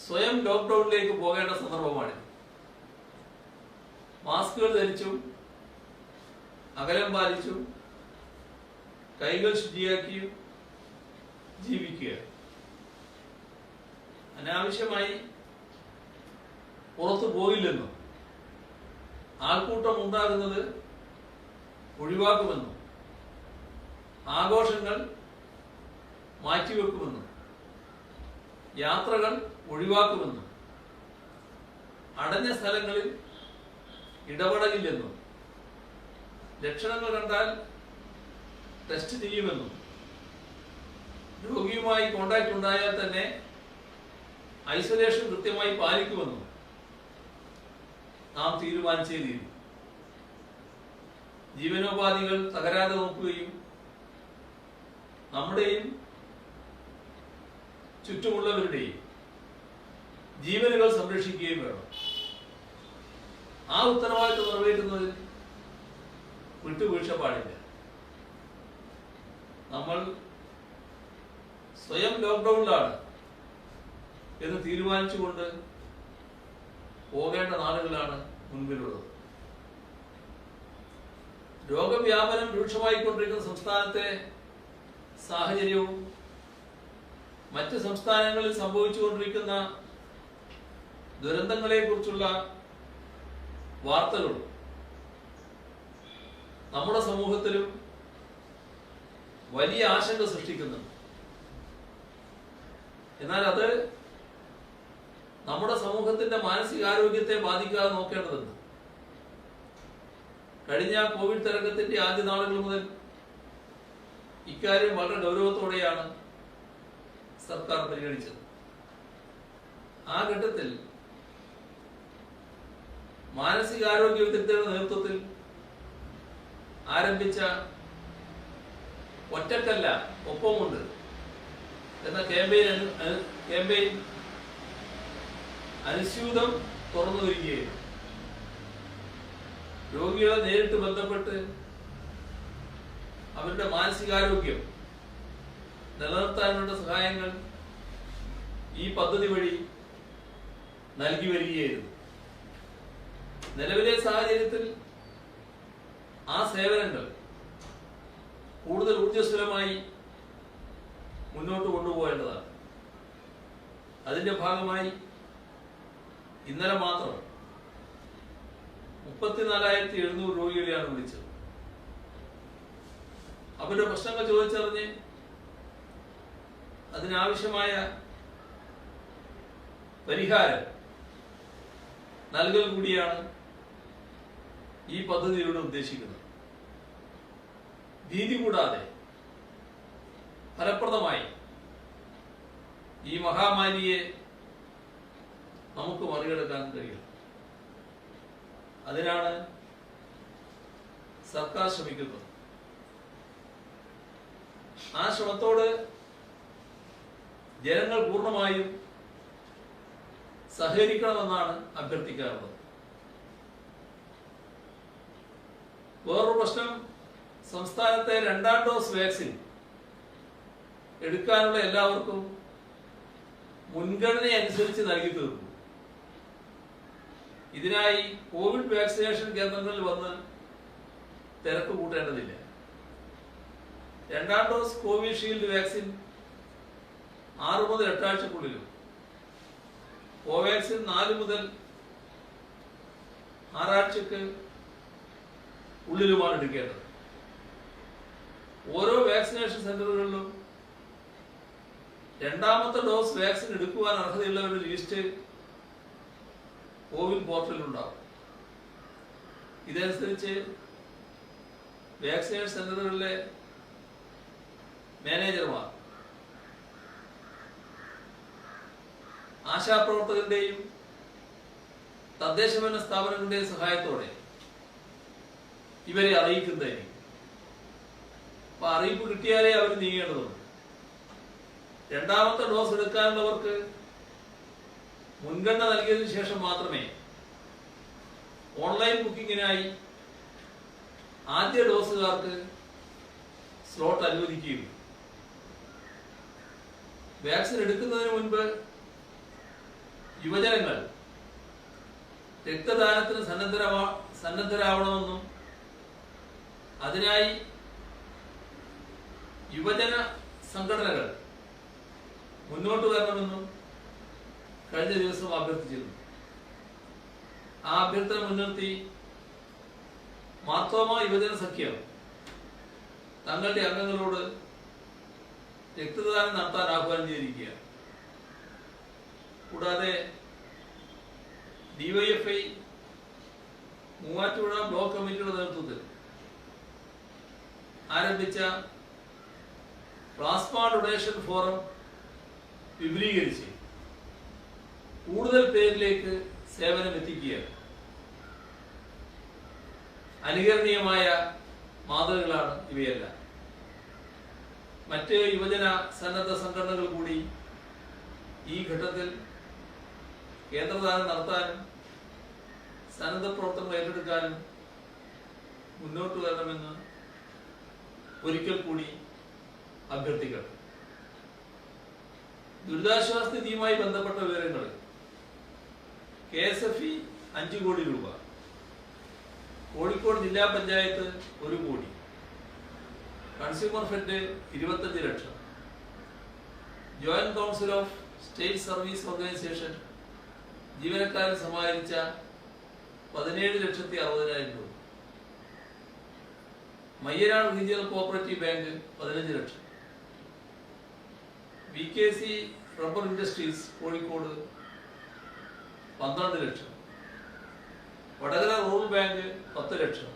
S1: സ്വയം ലോക്ക്ഡൌണിലേക്ക് പോകേണ്ട സന്ദർഭമാണ്. മാസ്കുകൾ ധരിച്ചും അകലം പാലിച്ചും കൈകൾ ശുചിയാക്കിയും ജീവിക്കുക. അനാവശ്യമായി പുറത്തു പോയില്ലെന്നും ആൾക്കൂട്ടം ഉണ്ടാകുന്നത് ഒഴിവാക്കുമെന്നും ആഘോഷങ്ങൾ മാറ്റിവെക്കുമെന്നും യാത്രകൾ ഒഴിവാക്കുമെന്നും അടഞ്ഞ സ്ഥലങ്ങളിൽ ഇടപെടലില്ലെന്നും ലക്ഷണങ്ങൾ കണ്ടാൽ ടെസ്റ്റ് ചെയ്യുമെന്നും രോഗിയുമായി കോണ്ടാക്ട് ഉണ്ടായാൽ തന്നെ ഐസൊലേഷൻ കൃത്യമായി പാലിക്കുമെന്നും നാം തീരുമാനിച്ചേ തീരും. ജീവനോപാധികൾ തകരാതെ നോക്കുകയും നമ്മുടെയും ചുറ്റുമുള്ളവരുടെയും ജീവനുകൾ സംരക്ഷിക്കുകയും വേണം. ആ ഉത്തരവാദിത്വം നിറവേറ്റുന്നതിൽ വിട്ടുവീഴ്ച പാടില്ല. നമ്മൾ സ്വയം ലോക്ക്ഡൌണിലാണ് എന്ന് തീരുമാനിച്ചുകൊണ്ട് പോകേണ്ട നാളുകളാണ് മുൻപിലുള്ളത്. രോഗവ്യാപനം രൂക്ഷമായിക്കൊണ്ടിരിക്കുന്ന സംസ്ഥാനത്തെ സാഹചര്യവും മറ്റ് സംസ്ഥാനങ്ങളിൽ സംഭവിച്ചുകൊണ്ടിരിക്കുന്ന ദുരന്തങ്ങളെ കുറിച്ചുള്ള വാർത്തകളും നമ്മുടെ സമൂഹത്തിലും വലിയ ആശങ്ക സൃഷ്ടിക്കുന്നുണ്ട്. എന്നാൽ അത് നമ്മുടെ സമൂഹത്തിന്റെ മാനസികാരോഗ്യത്തെ ബാധിക്കാതെ നോക്കേണ്ടതുണ്ട്. കഴിഞ്ഞ കോവിഡ് തരംഗത്തിന്റെ ആദ്യ നാളുകൾ മുതൽ ഇക്കാര്യം വളരെ ഗൗരവത്തോടെയാണ് സർക്കാർ പരിഗണിച്ചത്. ആ ഘട്ടത്തിൽ മാനസികാരോഗ്യ വിദഗ്ധരുടെ നേതൃത്വത്തിൽ ആരംഭിച്ച ഒറ്റക്കല്ല ഒപ്പമുണ്ട് എന്ന ക്യാമ്പയിൻ അനുസ്യൂതം തുറന്നു വരികയായിരുന്നു. രോഗികളെ നേരിട്ട് ബന്ധപ്പെട്ട് അവരുടെ മാനസികാരോഗ്യം നിലനിർത്താനുള്ള സഹായങ്ങൾ ഈ പദ്ധതി വഴി നൽകി വരികയായിരുന്നു. നിലവിലെ സാഹചര്യത്തിൽ ആ സേവനങ്ങൾ കൂടുതൽ ഊർജ്ജസ്വലമായി മുന്നോട്ട് കൊണ്ടുപോകേണ്ടതാണ്. അതിന്റെ ഭാഗമായി ഇന്നലെ മാത്രം 34,700 രോഗികളെയാണ് വിളിച്ചത്. അവരുടെ പ്രശ്നങ്ങൾ ചോദിച്ചറിഞ്ഞ് അതിനാവശ്യമായ പരിഹാരം നൽകൽ കൂടിയാണ് ഈ പദ്ധതിയിലൂടെ ഉദ്ദേശിക്കുന്നത്. ഭീതി കൂടാതെ ഫലപ്രദമായി ഈ മഹാമാരിയെ നമുക്ക് മറികടക്കാൻ കഴിയും. അതിനാണ് സർക്കാർ ശ്രമിക്കുന്നത്. ആ ശ്രമത്തോട് ജനങ്ങൾ പൂർണ്ണമായും സഹകരിക്കണമെന്നാണ് അഭ്യർത്ഥിക്കാറുള്ളത്. വേറൊരു പ്രശ്നം, സംസ്ഥാനത്തെ 2ാം ഡോസ് വാക്സിൻ എടുക്കാനുള്ള എല്ലാവർക്കും മുൻഗണന അനുസരിച്ച് നൽകി തീർക്കും. ഇതിനായി കോവിഡ് വാക്സിനേഷൻ കേന്ദ്രങ്ങളിൽ വന്ന് തിരക്ക് കൂട്ടേണ്ടതില്ല. 2ാം ഡോസ് കോവിഷീൽഡ് വാക്സിൻ 6 മുതൽ 8 ആഴ്ചക്കുള്ളിലും കോവാക്സിൻ 4 മുതൽ 6 ആഴ്ചക്ക് ഉള്ളിലുമാണ് എടുക്കേണ്ടത്. ഓരോ വാക്സിനേഷൻ സെന്ററുകളിലും 2ാമത്തെ ഡോസ് വാക്സിൻ എടുക്കുവാൻ അർഹതയുള്ളവരുടെ ലിസ്റ്റ് കോവിൻ പോർട്ടലിലുണ്ടാവും. ഇതനുസരിച്ച് വാക്സിനേഷൻ സെന്ററുകളിലെ മാനേജർമാർ ആശാപ്രവർത്തകരുടെയും തദ്ദേശഭരണ സ്ഥാപനങ്ങളുടെയും സഹായത്തോടെ ഇവരെ അറിയിക്കുന്നതായിരിക്കും. അപ്പൊ അറിയിപ്പ് കിട്ടിയാലേ അവർ നീങ്ങേണ്ടതുണ്ട്. 2ാമത്തെ ഡോസ് എടുക്കാനുള്ളവർക്ക് മുൻഗണന നൽകിയതിനു ശേഷം മാത്രമേ ഓൺലൈൻ ബുക്കിങ്ങിനായി ആദ്യ ഡോസുകാർക്ക് സ്ലോട്ട് അനുവദിക്കുകയുള്ളൂ. വാക്സിൻ എടുക്കുന്നതിന് മുൻപ് യുവജനങ്ങൾ രക്തദാനത്തിന് സന്നദ്ധരാവണമെന്നും അതിനായി യുവജന സംഘടനകൾ മുന്നോട്ട് വരണമെന്നും കഴിഞ്ഞ ദിവസം അഭ്യർത്ഥിച്ചിരുന്നു. ആ അഭ്യർത്ഥന മുൻനിർത്തി മാർത്തോമ യുവജന സഖ്യം തങ്ങളുടെ അംഗങ്ങളോട് രക്തദാനം നടത്താൻ ആഹ്വാനം ചെയ്തിരിക്കുകയാണ്. കൂടാതെ ഡിവൈഎഫ്ഐ മൂവാറ്റുപുഴ ബ്ലോക്ക് കമ്മിറ്റിയുടെ നേതൃത്വത്തിൽ ആരംഭിച്ച പ്ലാസ്മ ഡൊണേഷൻ ഫോറം വിപുലീകരിച്ച് കൂടുതൽ പേരിലേക്ക് സേവനം എത്തിക്കുകയാണ്. അനുകരണീയമായ മാതൃകകളാണ് ഇവയെല്ലാം. മറ്റ് യുവജന സന്നദ്ധ സംഘടനകൾ കൂടി ഈ ഘട്ടത്തിൽ കേന്ദ്രദാനം നടത്താനും സന്നദ്ധ പ്രവർത്തനങ്ങൾ ഏറ്റെടുക്കാനും മുന്നോട്ട് വരണമെന്ന് ഒരിക്കൽ കൂടി അഭ്യർത്ഥിക്കണം. ദുരിതാശ്വാസ നിധിയുമായി ബന്ധപ്പെട്ട വിവരങ്ങൾ KSFE 5 കോടി രൂപ, കോഴിക്കോട് ജില്ലാ പഞ്ചായത്ത് 1 കോടി, consumer fed 25 lakh, joint council of state service organisation ജീവനക്കാരൻ സമാഹരിച്ച 17,60,000 രൂപ, മയ്യനാട് റീജിയണൽ കോഓപ്പറേറ്റീവ് ബാങ്ക് 15 ലക്ഷം, VKC റബ്ബർ ഇൻഡസ്ട്രീസ് കോഴിക്കോട് 12 ലക്ഷം, വടകര റൂറൽ ബാങ്ക് 10 ലക്ഷം,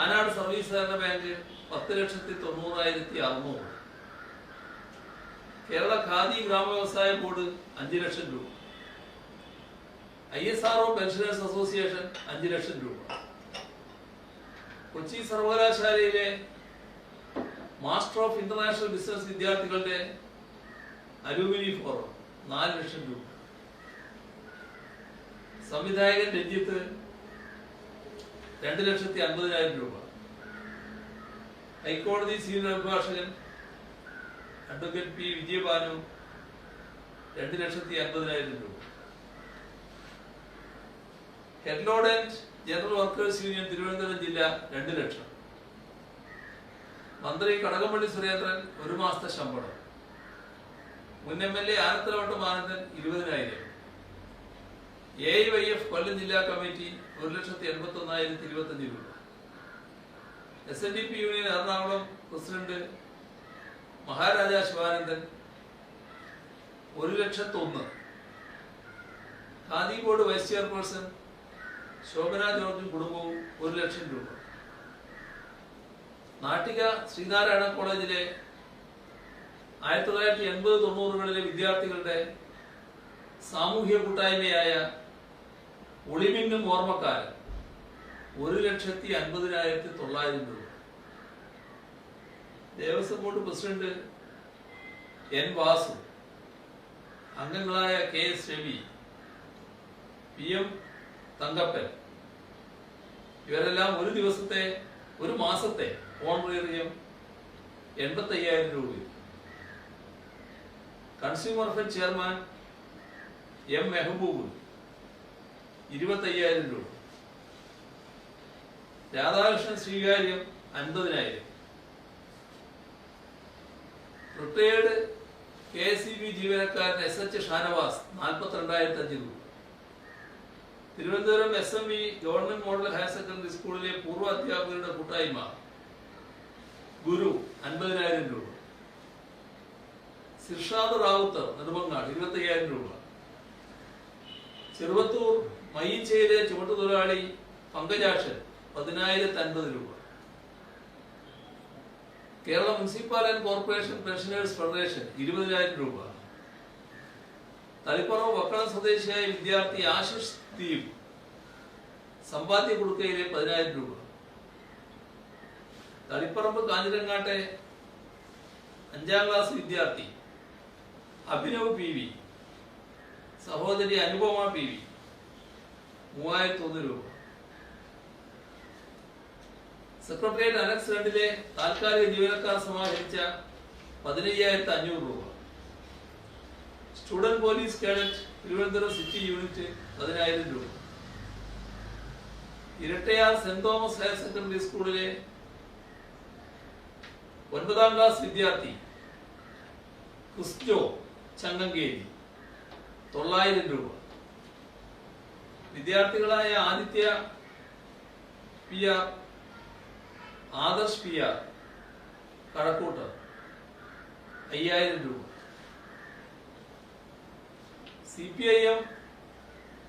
S1: ആനാട് സർവീസ് സഹകരണ ബാങ്ക് 10,90,600, കേരള ഖാദി ഗ്രാമ വ്യവസായ ബോർഡ് 5 ലക്ഷം രൂപ, ISRO പെൻഷനേഴ്സ് അസോസിയേഷൻ 5 ലക്ഷം രൂപ, കൊച്ചി സർവകലാശാലയിലെ മാസ്റ്റർ ഓഫ് ഇന്റർനാഷണൽ ബിസിനസ് വിദ്യാർത്ഥികളുടെ അലൂമിനി ഫോറം 4 ലക്ഷം രൂപ, സംവിധായകൻ രഞ്ജിത്ത് 2,50,000 രൂപ, ഹൈക്കോടതി സീനിയർ അഭിഭാഷകൻ അഡ്വക്കേറ്റ് P. വിജയഭാനു 2,50,000 രൂപ, head load and general workers union Thiruvananthapuram ജില്ല 2 ലക്ഷം, മന്ത്രി കടകംപള്ളി സുരേന്ദ്രൻ 1 മാസത്തെ ശമ്പളം, മുൻ MLA ആനത്തലവട്ടം ആനന്ദൻ 20,000, AIYF കൊല്ലം ജില്ലാ കമ്മിറ്റി 1,81,025 രൂപ, SNDP union Ernakulam president Maharaja Sivanandan 1,01,000, Khadi board vice chairperson Shobhana ജോർജും കുടുംബവും 1 ലക്ഷം രൂപ, നാട്ടിക ശ്രീനാരായണ കോളേജിലെ 1980-90കളിലെ വിദ്യാർത്ഥികളുടെ സാമൂഹ്യ കൂട്ടായ്മയായ ഒളിമിന്നും ഓർമ്മക്കാരൻ 1,50,900 രൂപ, Devaswom board president N. Vasu, അംഗങ്ങളായ KS രവി, PM തങ്കപ്പൻ, ഇവരെല്ലാം ഒരു മാസത്തെ ഓണറേറിയം 85,000 രൂപ, consumer fed chairman M. Mehboob 25,000 രൂപ, രാധാകൃഷ്ണൻ സ്വീകാര്യം 50,000, റിട്ടയേർഡ് KSEB ജീവനക്കാരൻ SH ഷാനവാസ് 42,500 രൂപ, Thiruvananthapuram SMV government model higher secondary സ്കൂളിലെ പൂർവ്വ അധ്യാപകരുടെ കൂട്ടായ്മ ഗുരു 50,000 രൂപ, സിർഷാദ് റാവുത്തർ നെടുമങ്ങാട് 25,000 രൂപ, ചെറുവത്തൂർ മയ്യിച്ചയിലെ ചുമട്ടുതൊഴിലാളി പങ്കജാക്ഷൻ 10,050 രൂപ, Kerala municipal and corporation pensioners federation 20,000 രൂപ, തളിപ്പറമ്പ് വക്കളം സ്വദേശിയായ വിദ്യാർത്ഥി ആശിഷ് ദീപ് സമ്പാദ്യ കുടുക്കയിലെ 10,000 രൂപ, തളിപ്പറമ്പ് കാഞ്ഞിരങ്ങാട്ടെ 5ാം ക്ലാസ് വിദ്യാർത്ഥി അഭിനവ് PV, സഹോദരി അനുപമ PV 3,001 രൂപ, സെക്രട്ടേറിയറ്റ് അനക്സ് 2ലെ താൽക്കാലിക ജീവനക്കാർ സമാഹരിച്ച 15,500 രൂപ, student police cadet Thiruvananthapuram city unit 10,000 രൂപ, Irattayar saint Thomas higher secondary സ്കൂളിലെ 9ാം ക്ലാസ് വിദ്യാർത്ഥി ക്രിസ്റ്റോ ചങ്ങങ്കേരി 900 രൂപ, വിദ്യാർത്ഥികളായ ആദിത്യ PR, ആദർശ് PR കഴക്കൂട്ടർ 5,000 രൂപ, CPIM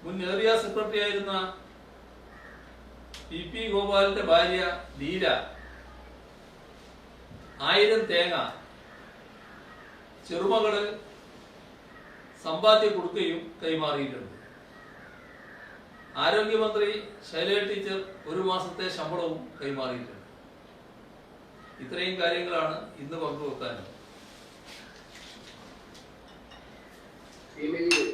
S1: മുൻ ഏരിയ സെക്രട്ടറി ആയിരുന്ന PP ഗോപാലിന്റെ ഭാര്യ ലീല 1000 തേങ്ങ ചെറുമകള് സമ്പാദ്യം കൊടുക്കുകയും കൈമാറിയിട്ടുണ്ട്. ആരോഗ്യമന്ത്രി ശൈലജ ടീച്ചർ 1 മാസത്തെ ശമ്പളവും കൈമാറിയിട്ടുണ്ട്. ഇത്രയും കാര്യങ്ങളാണ് ഇന്ന് പങ്കുവെക്കാനുള്ളത്.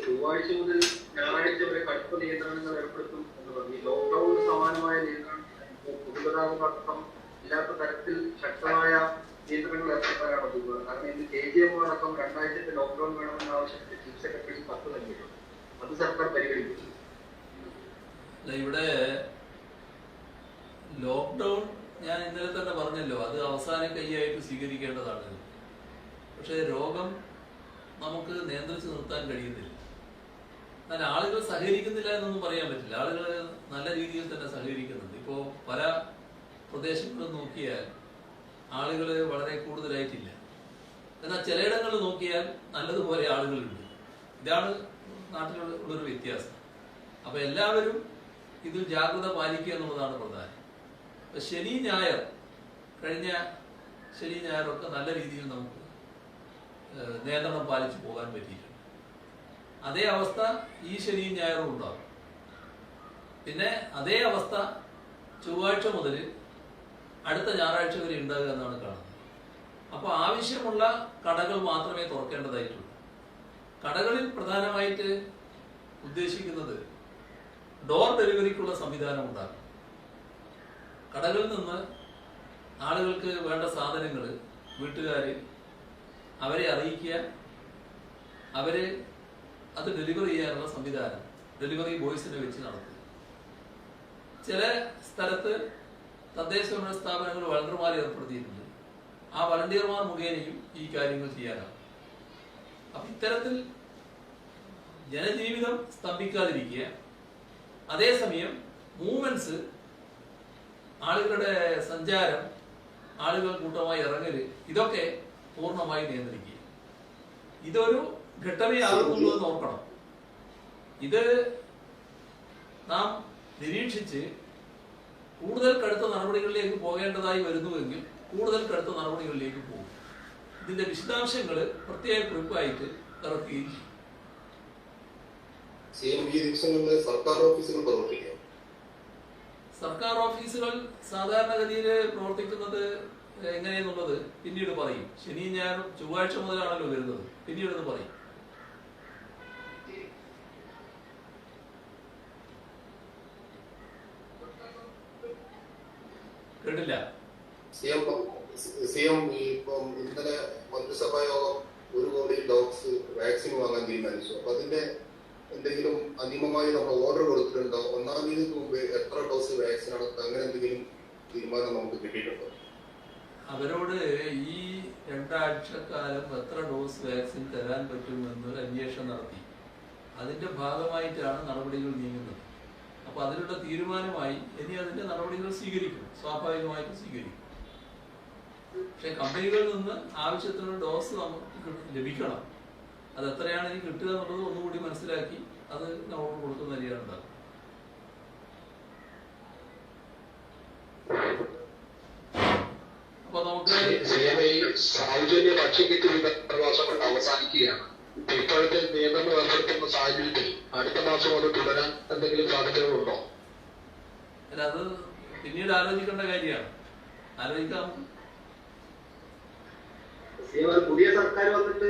S2: ചൊവ്വാഴ്ച മുതൽ ഞായറാഴ്ച വരെ കടുത്ത നിയന്ത്രണങ്ങൾ ഏർപ്പെടുത്തും എന്ന് പറഞ്ഞു. ലോക്ക്ഡൌണിന് സമാനമായ നിയന്ത്രണം പൊതുഗതാഗതം ഇല്ലാത്ത തരത്തിൽ ശക്തമായ നിയന്ത്രണങ്ങൾ ഏർപ്പെടുത്താനാണ് ഒതുങ്ങുന്നത്. കാരണം ഇന്ന് KGM അടക്കം 2 ആഴ്ചത്തെ ലോക്ക്ഡൌൺ വേണമെന്ന ആവശ്യത്തിൽ ചീഫ് സെക്രട്ടറി കത്ത് നൽകിയിട്ടുണ്ട്. അത് സർക്കാർ പരിഗണിക്കുന്നു.
S1: ഇവിടെ ലോക്ക്ഡൌൺ ഞാൻ ഇന്നലെ തന്നെ പറഞ്ഞല്ലോ, അത് അവസാന കൈയായിട്ട് സ്വീകരിക്കേണ്ടതാണ്. പക്ഷെ രോഗം നമുക്ക് നിയന്ത്രിച്ച് നിർത്താൻ കഴിയുന്നില്ല. എന്നാൽ ആളുകൾ സഹകരിക്കുന്നില്ല എന്നൊന്നും പറയാൻ പറ്റില്ല. ആളുകൾ നല്ല രീതിയിൽ തന്നെ സഹകരിക്കുന്നുണ്ട്. ഇപ്പോൾ പല പ്രദേശങ്ങളും നോക്കിയാൽ ആളുകൾ വളരെ കൂടുതലായിട്ടില്ല. എന്നാൽ ചിലയിടങ്ങളിൽ നോക്കിയാൽ നല്ലതുപോലെ ആളുകളുണ്ട്. ഇതാണ് നാട്ടിലുള്ളൊരു വ്യത്യാസം. അപ്പൊ എല്ലാവരും ഇതിൽ ജാഗ്രത പാലിക്കുക എന്നുള്ളതാണ് പ്രധാനം. ശനി ഞായർ, കഴിഞ്ഞ ശനി ഞായറൊക്കെ നല്ല രീതിയിൽ നമുക്ക് നിയന്ത്രണം പാലിച്ചു പോകാൻ പറ്റിയിട്ടുണ്ട്. അതേ അവസ്ഥ ഈ ശനി ഞായറും ഉണ്ടാകും. പിന്നെ അതേ അവസ്ഥ ചൊവ്വാഴ്ച മുതൽ അടുത്ത ഞായറാഴ്ച വരെ ഉണ്ടാകുക എന്നാണ് കാണുന്നത്. അപ്പോൾ ആവശ്യമുള്ള കടകൾ മാത്രമേ തുറക്കേണ്ടതായിട്ടുള്ളൂ. കടകളിൽ പ്രധാനമായിട്ട് ഉദ്ദേശിക്കുന്നത് ഡോർ ഡെലിവറിക്കുള്ള സംവിധാനം ഉണ്ടാകും. കടകളിൽ നിന്ന് ആളുകൾക്ക് വേണ്ട സാധനങ്ങൾ വീട്ടുകാർ അവരെ അറിയിക്കുക, അവര് അത് ഡെലിവറി ചെയ്യാനുള്ള സംവിധാനം ഡെലിവറി ബോയ്സിനെ വെച്ച് നടത്തുക. ചില സ്ഥലത്ത് തദ്ദേശഭരണ സ്ഥാപനങ്ങൾ വളണ്ടിയർമാരെ ഏർപ്പെടുത്തിയിട്ടുണ്ട്. ആ വളണ്ടിയർമാർ മുഖേനയും ഈ കാര്യങ്ങൾ ചെയ്യാനാണ്. അപ്പൊ ഇത്തരത്തിൽ ജനജീവിതം സ്തംഭിക്കാതിരിക്കുക, അതേസമയം മൂവ്മെന്റ്സ്, ആളുകളുടെ സഞ്ചാരം, ആളുകൾ കൂട്ടമായി ഇറങ്ങല്, ഇതൊക്കെ പൂർണ്ണമായി നിയന്ത്രിക്കുക. ഇതൊരു ഘട്ടമേ ആകുന്നുള്ളൂ എന്ന് ഓർക്കണം. ഇത് നാം നിരീക്ഷിച്ച് കൂടുതൽ കടുത്ത നടപടികളിലേക്ക് പോകേണ്ടതായി വരുന്നുവെങ്കിൽ കൂടുതൽ കടുത്ത നടപടികളിലേക്ക് പോകും. ഇതിന്റെ വിശദാംശങ്ങൾ പ്രത്യേക കുറിപ്പായിട്ട് ഇറക്കുകയും ചെയ്യും. സർക്കാർ ഓഫീസുകൾ സാധാരണഗതിയിൽ പ്രവർത്തിക്കുന്നത് എങ്ങനെയെന്നുള്ളത് പിന്നീട് പറയും. ശനി ഞായറും ചൊവ്വാഴ്ച മുതലാണല്ലോ വരുന്നത്. പിന്നീട് അത് പറയും. കേട്ടില്ല.
S3: ഇപ്പം ഇന്നലെ മന്ത്രിസഭാ യോഗം 1 കോടി ഡോസ് വാക്സിൻ വാങ്ങാൻ തീരുമാനിച്ചു. അപ്പൊ അതിന്റെ എന്തെങ്കിലും അന്തിമമായി നമ്മൾ ഓർഡർ കൊടുത്തിട്ടുണ്ടോ? 1-ാം തീയതിക്ക് മുമ്പ് എത്ര ഡോസ് വാക്സിൻ നടത്തുക, അങ്ങനെ എന്തെങ്കിലും തീരുമാനം നമുക്ക് കിട്ടിയിട്ടുണ്ടോ?
S1: അവരോട് ഈ 2 ആഴ്ചക്കാലം എത്ര ഡോസ് വാക്സിൻ തരാൻ പറ്റുമെന്ന് അന്വേഷണം നടത്തി. അതിന്റെ ഭാഗമായിട്ടാണ് നടപടികൾ നീങ്ങുന്നത്. അപ്പൊ അതിനുള്ള തീരുമാനമായി ഇനി അതിന്റെ നടപടികൾ സ്വീകരിക്കും, സ്വാഭാവികമായിട്ട് സ്വീകരിക്കും. പക്ഷെ കമ്പനികളിൽ നിന്ന് ആവശ്യത്തിനുള്ള ഡോസ് നമുക്ക് ലഭിക്കണം. അത് എത്രയാണ് ഇനി കിട്ടുക എന്നുള്ളത് ഒന്നുകൂടി മനസ്സിലാക്കി അത് ഓർഡർ കൊടുക്കുന്ന രീതിയാണ് ഉണ്ടാകും. അപ്പൊ നമുക്ക്
S4: സൗജന്യ ഭക്ഷ്യക്കിറ്റ് വിതരണ അവസാനിക്കുകയാണ്. ഇപ്പോഴത്തെ നിയമങ്ങൾ ഏർപ്പെടുത്തുന്ന സാഹചര്യത്തിൽ അടുത്ത മാസം അത് തുടരാൻ എന്തെങ്കിലും സാധ്യതകളുണ്ടോ?
S1: അല്ല, അത് പിന്നീട് ആലോചിക്കേണ്ട കാര്യമാണ്. ആലോചിക്കാം.
S2: പുതിയ സർക്കാർ വന്നിട്ട്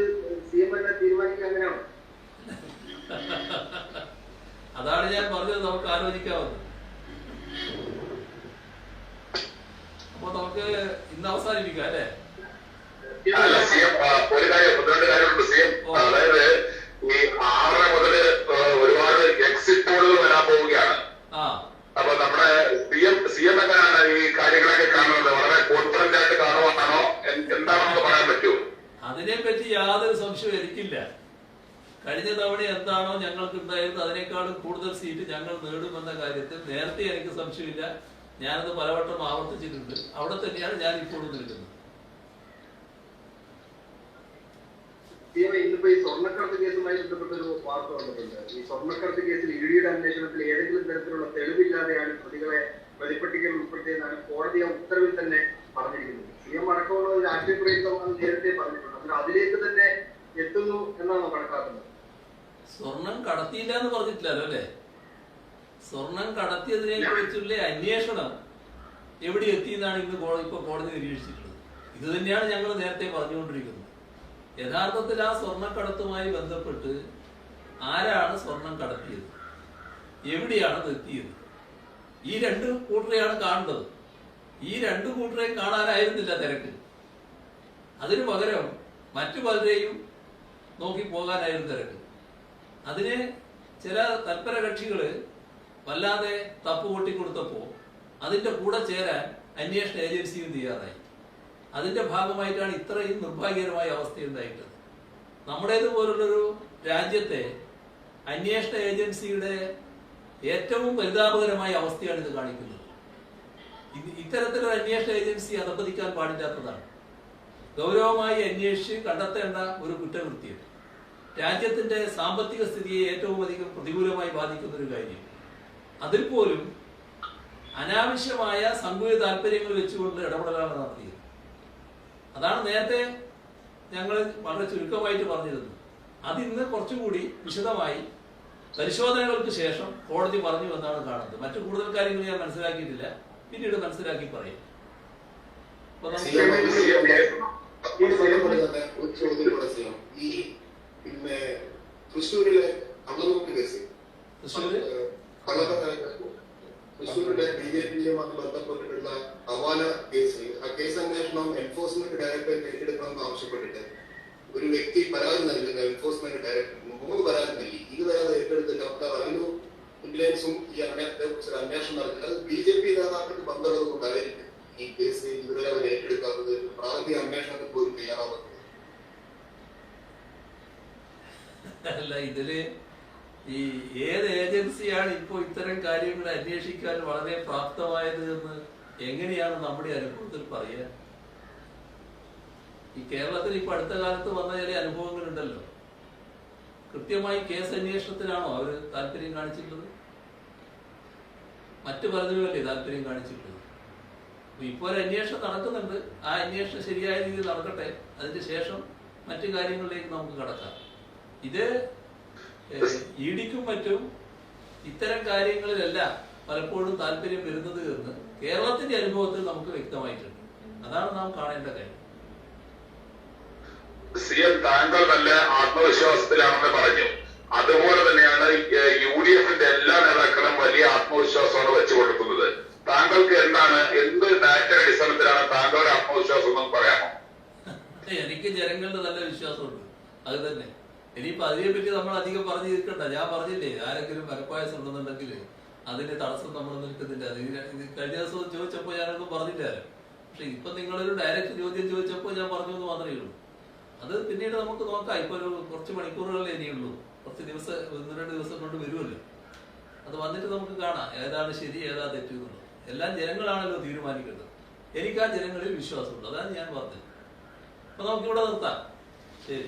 S2: തീരുമാനിക്കാൻ അങ്ങനെയാണോ?
S1: അതാണ് ഞാൻ പറഞ്ഞത്, നമുക്ക് ആലോചിക്കാവുന്നത്. അപ്പൊ നമുക്ക് ഇന്ന് അവസാനിപ്പിക്കാം അല്ലേ?
S4: ഒരു കാര്യമുണ്ട് സിഎം. അതായത് ഈ 6 മുതൽ ഒരുപാട് എക്സിറ്റ് പോളുകൾ വരാൻ പോവുകയാണ്. അപ്പൊ നമ്മുടെ സിഎം എങ്ങനെയാണ് ഈ കാര്യങ്ങളൊക്കെ കാണുന്നത്? വളരെ കോൺഫിഡന്റ് ആയിട്ട് കാണുവാണോ, എന്താണെന്ന് പറയാൻ പറ്റുമോ?
S1: അതിനെപ്പറ്റി യാതൊരു സംശയവും എനിക്കില്ല. കഴിഞ്ഞ തവണ എന്താണോ ഞങ്ങൾക്ക് ഉണ്ടായിരുന്നത് അതിനേക്കാളും കൂടുതൽ സീറ്റ് ഞങ്ങൾ നേടുമെന്ന കാര്യത്തിൽ നേരത്തെ എനിക്ക് സംശയമില്ല. ഞാനത് പലവട്ടം ആവർത്തിച്ചിട്ടുണ്ട്. അവിടെ തന്നെയാണ് ഞാൻ ഇപ്പോഴും നിൽക്കുന്നത്.
S2: ഇന്നിപ്പോ ഈ സ്വർണ്ണക്കടത്ത് കേസുമായി ബന്ധപ്പെട്ടൊരു വാർത്ത വന്നിട്ടുണ്ട്. ഈ സ്വർണ്ണക്കടത്ത് കേസിൽ ഇഡിയുടെ അന്വേഷണത്തിൽ ഏതെങ്കിലും തരത്തിലുള്ള തെളിവില്ലാതെയാണ് പ്രതികളെ വെളിപ്പെട്ടിക്കൽ ഉൾപ്പെടുത്തിയതാണ് കോടതി ഉത്തരവിൽ തന്നെ പറഞ്ഞിരിക്കുന്നത്. സിഎം അടക്കമുള്ള രാഷ്ട്രീയ
S1: സ്വർണം കടത്തിയില്ല എന്ന് പറഞ്ഞിട്ടില്ലല്ലോ അല്ലേ? സ്വർണം കടത്തിയതിനെ കുറിച്ചുള്ള അന്വേഷണം എവിടെ എത്തിയെന്നാണ് ഇന്ന് ഇപ്പൊ കോടതി നിരീക്ഷിച്ചിട്ടുള്ളത്. ഇത് തന്നെയാണ് ഞങ്ങൾ നേരത്തെ പറഞ്ഞുകൊണ്ടിരിക്കുന്നത്. യഥാർത്ഥത്തിൽ ആ സ്വർണ്ണക്കടത്തുമായി ബന്ധപ്പെട്ട് ആരാണ് സ്വർണം കടത്തിയത്, എവിടെയാണ് എത്തിയത്, ഈ രണ്ട് കൂട്ടരെയാണ് കാണേണ്ടത്. ഈ രണ്ട് കൂട്ടരെയും കാണാനായിരുന്നില്ല തിരക്ക്. അതിനു പകരം മറ്റു പലരെയും നോക്കി പോകാനായിരുന്നു തിരക്ക്. അതിന് ചില തൽപര കക്ഷികള് വല്ലാതെ തപ്പ് കൊട്ടിക്കൊടുത്തപ്പോ അതിന്റെ കൂടെ ചേരാൻ അന്വേഷണ ഏജൻസിയും തയ്യാറായി. അതിന്റെ ഭാഗമായിട്ടാണ് ഇത്രയും നിർഭാഗ്യകരമായ അവസ്ഥയുണ്ടായിട്ടുള്ളത്. നമ്മുടേതുപോലുള്ളൊരു രാജ്യത്തെ അന്വേഷണ ഏജൻസിയുടെ ഏറ്റവും പരിതാപകരമായ അവസ്ഥയാണ് ഇത് കാണിക്കുന്നത്. ഇത്തരത്തിലൊരു അന്വേഷണ ഏജൻസി അധപ്പതിക്കാൻ പാടില്ലാത്തതാണ്. ഗൗരവമായി അന്വേഷിച്ച് കണ്ടെത്തേണ്ട ഒരു കുറ്റകൃത്യം, രാജ്യത്തിന്റെ സാമ്പത്തിക സ്ഥിതിയെ ഏറ്റവും അധികം പ്രതികൂലമായി ബാധിക്കുന്ന ഒരു കാര്യം, അതിൽ പോലും അനാവശ്യമായ സംഘീയ താല്പര്യങ്ങൾ വെച്ചുകൊണ്ട് ഇടപെടലാണ് നടത്തിയത്. അതാണ് നേരത്തെ ഞങ്ങൾ വളരെ ചുരുക്കമായിട്ട് പറഞ്ഞിരുന്നത്. അതിന്ന് കുറച്ചുകൂടി വിശദമായി പരിശോധനകൾക്ക് ശേഷം കോടതി പറഞ്ഞു എന്നാണ് കാണുന്നത്. മറ്റു കൂടുതൽ കാര്യങ്ങൾ ഞാൻ മനസ്സിലാക്കിയിട്ടില്ല, പിന്നീട് മനസ്സിലാക്കി പറയും.
S3: ഈ പിന്നെ തൃശ്ശൂരിലെ കള്ളനോട്ട് കേസ്, തൃശ്ശൂരിലെ BJP-യുമായി ബന്ധപ്പെട്ടിട്ടുള്ള ഹവാല കേസ്, ആ കേസ് അന്വേഷണം എൻഫോഴ്സ്മെന്റ് ഡയറക്ടറേറ്റ് ഏറ്റെടുക്കണമെന്ന് ആവശ്യപ്പെട്ടിട്ട് ഒരു വ്യക്തി പരാതി നൽകുന്ന എൻഫോഴ്സ്മെന്റ് ഡയറക്ടർ 3 പരാതി നൽകി. ഇതുവരെ അത് ഏറ്റെടുത്തിട്ട് ഡോക്ടർ റവന്യൂ ഇന്റലിജൻസും ഈ കുറിച്ചൊരു അന്വേഷണം നടത്തില്ല. അത് BJP നേതാക്കൾക്ക് ബന്ധമുള്ളത് കൊണ്ടായിരിക്കും ഈ കേസ് ഇതുവരെ അവർ ഏറ്റെടുക്കാത്തത്, പ്രാഥമിക അന്വേഷണത്തിൽ പോലും തയ്യാറാവുന്നത്.
S1: അല്ല, ഇതില് ഈ ഏത് ഏജൻസിയാണ് ഇപ്പോ ഇത്തരം കാര്യങ്ങൾ അന്വേഷിക്കാൻ വളരെ പ്രാപ്തമായത് എന്ന് എങ്ങനെയാണ് നമ്മുടെ അനുഭവത്തിൽ പറയുക? ഈ കേരളത്തിൽ ഇപ്പൊ അടുത്ത കാലത്ത് വന്ന ചില അനുഭവങ്ങളുണ്ടല്ലോ. കൃത്യമായി കേസ് അന്വേഷണത്തിനാണോ അവര് താല്പര്യം കാണിച്ചിട്ടുള്ളത്? മറ്റു പലതിനുമല്ലേ താല്പര്യം കാണിച്ചിട്ടുള്ളത്? ഇപ്പൊ ഒരു അന്വേഷണം നടക്കുന്നുണ്ട്. ആ അന്വേഷണം ശരിയായ രീതിയിൽ നടക്കട്ടെ. അതിന് ശേഷം മറ്റു കാര്യങ്ങളിലേക്ക് നമുക്ക് കടക്കാം. ഇത് ഇഡിക്കും മറ്റും ഇത്തരം കാര്യങ്ങളിലെല്ലാം പലപ്പോഴും താല്പര്യം വരുന്നത് എന്ന് കേരളത്തിന്റെ അനുഭവത്തിൽ നമുക്ക് വ്യക്തമായിട്ടുണ്ട്. അതാണ് നാം കാണേണ്ട കാര്യം.
S4: CM താങ്കൾ നല്ല ആത്മവിശ്വാസത്തിലാണെന്ന് പറഞ്ഞു. അതുപോലെ തന്നെയാണ് UDF-ന്റെ എല്ലാ നേതാക്കളും വലിയ ആത്മവിശ്വാസമാണ് വെച്ചു കൊടുക്കുന്നത്. താങ്കൾക്ക് എന്ത് ഡാറ്റ അടിസ്ഥാനത്തിലാണ് താങ്കളുടെ ആത്മവിശ്വാസം എന്ന് പറയാമോ?
S1: എനിക്ക് ജനങ്ങളുടെ നല്ല വിശ്വാസമുണ്ട്. അത് തന്നെ. ഇനിയിപ്പോ അതിനെപ്പറ്റി നമ്മൾ അധികം പറഞ്ഞു തീർക്കണ്ട. ഞാൻ പറഞ്ഞില്ലേ, ആരെങ്കിലും മരപ്പായസം ഉണ്ടെന്നുണ്ടെങ്കിൽ അതിന്റെ തടസ്സം നമ്മൾ നിൽക്കുന്നില്ല. കഴിഞ്ഞ ദിവസം ചോദിച്ചപ്പോ ഞാനൊന്നും പറഞ്ഞില്ലായിരുന്നു. പക്ഷെ ഇപ്പൊ നിങ്ങളൊരു ഡയറക്റ്റ് ചോദ്യം ചോദിച്ചപ്പോ ഞാൻ പറഞ്ഞു എന്ന് മാത്രമേ ഉള്ളൂ. അത് പിന്നീട് നമുക്ക് നോക്കാം. ഇപ്പൊ ഒരു കുറച്ച് മണിക്കൂറുകളേ ഇനിയുള്ളൂ. കുറച്ച് ദിവസം 1-2 ദിവസം കൊണ്ട് വരുമല്ലോ. അത് വന്നിട്ട് നമുക്ക് കാണാം ഏതാണ് ശരി ഏതാ തെറ്റ് എന്നുള്ളത്. എല്ലാം ജനങ്ങളാണല്ലോ തീരുമാനിക്കേണ്ടത്. എനിക്ക് ആ ജനങ്ങളിൽ വിശ്വാസമുണ്ട്. അതാണ് ഞാൻ പറഞ്ഞത്. അപ്പൊ നമുക്കിവിടെ നിർത്താം. ശരി.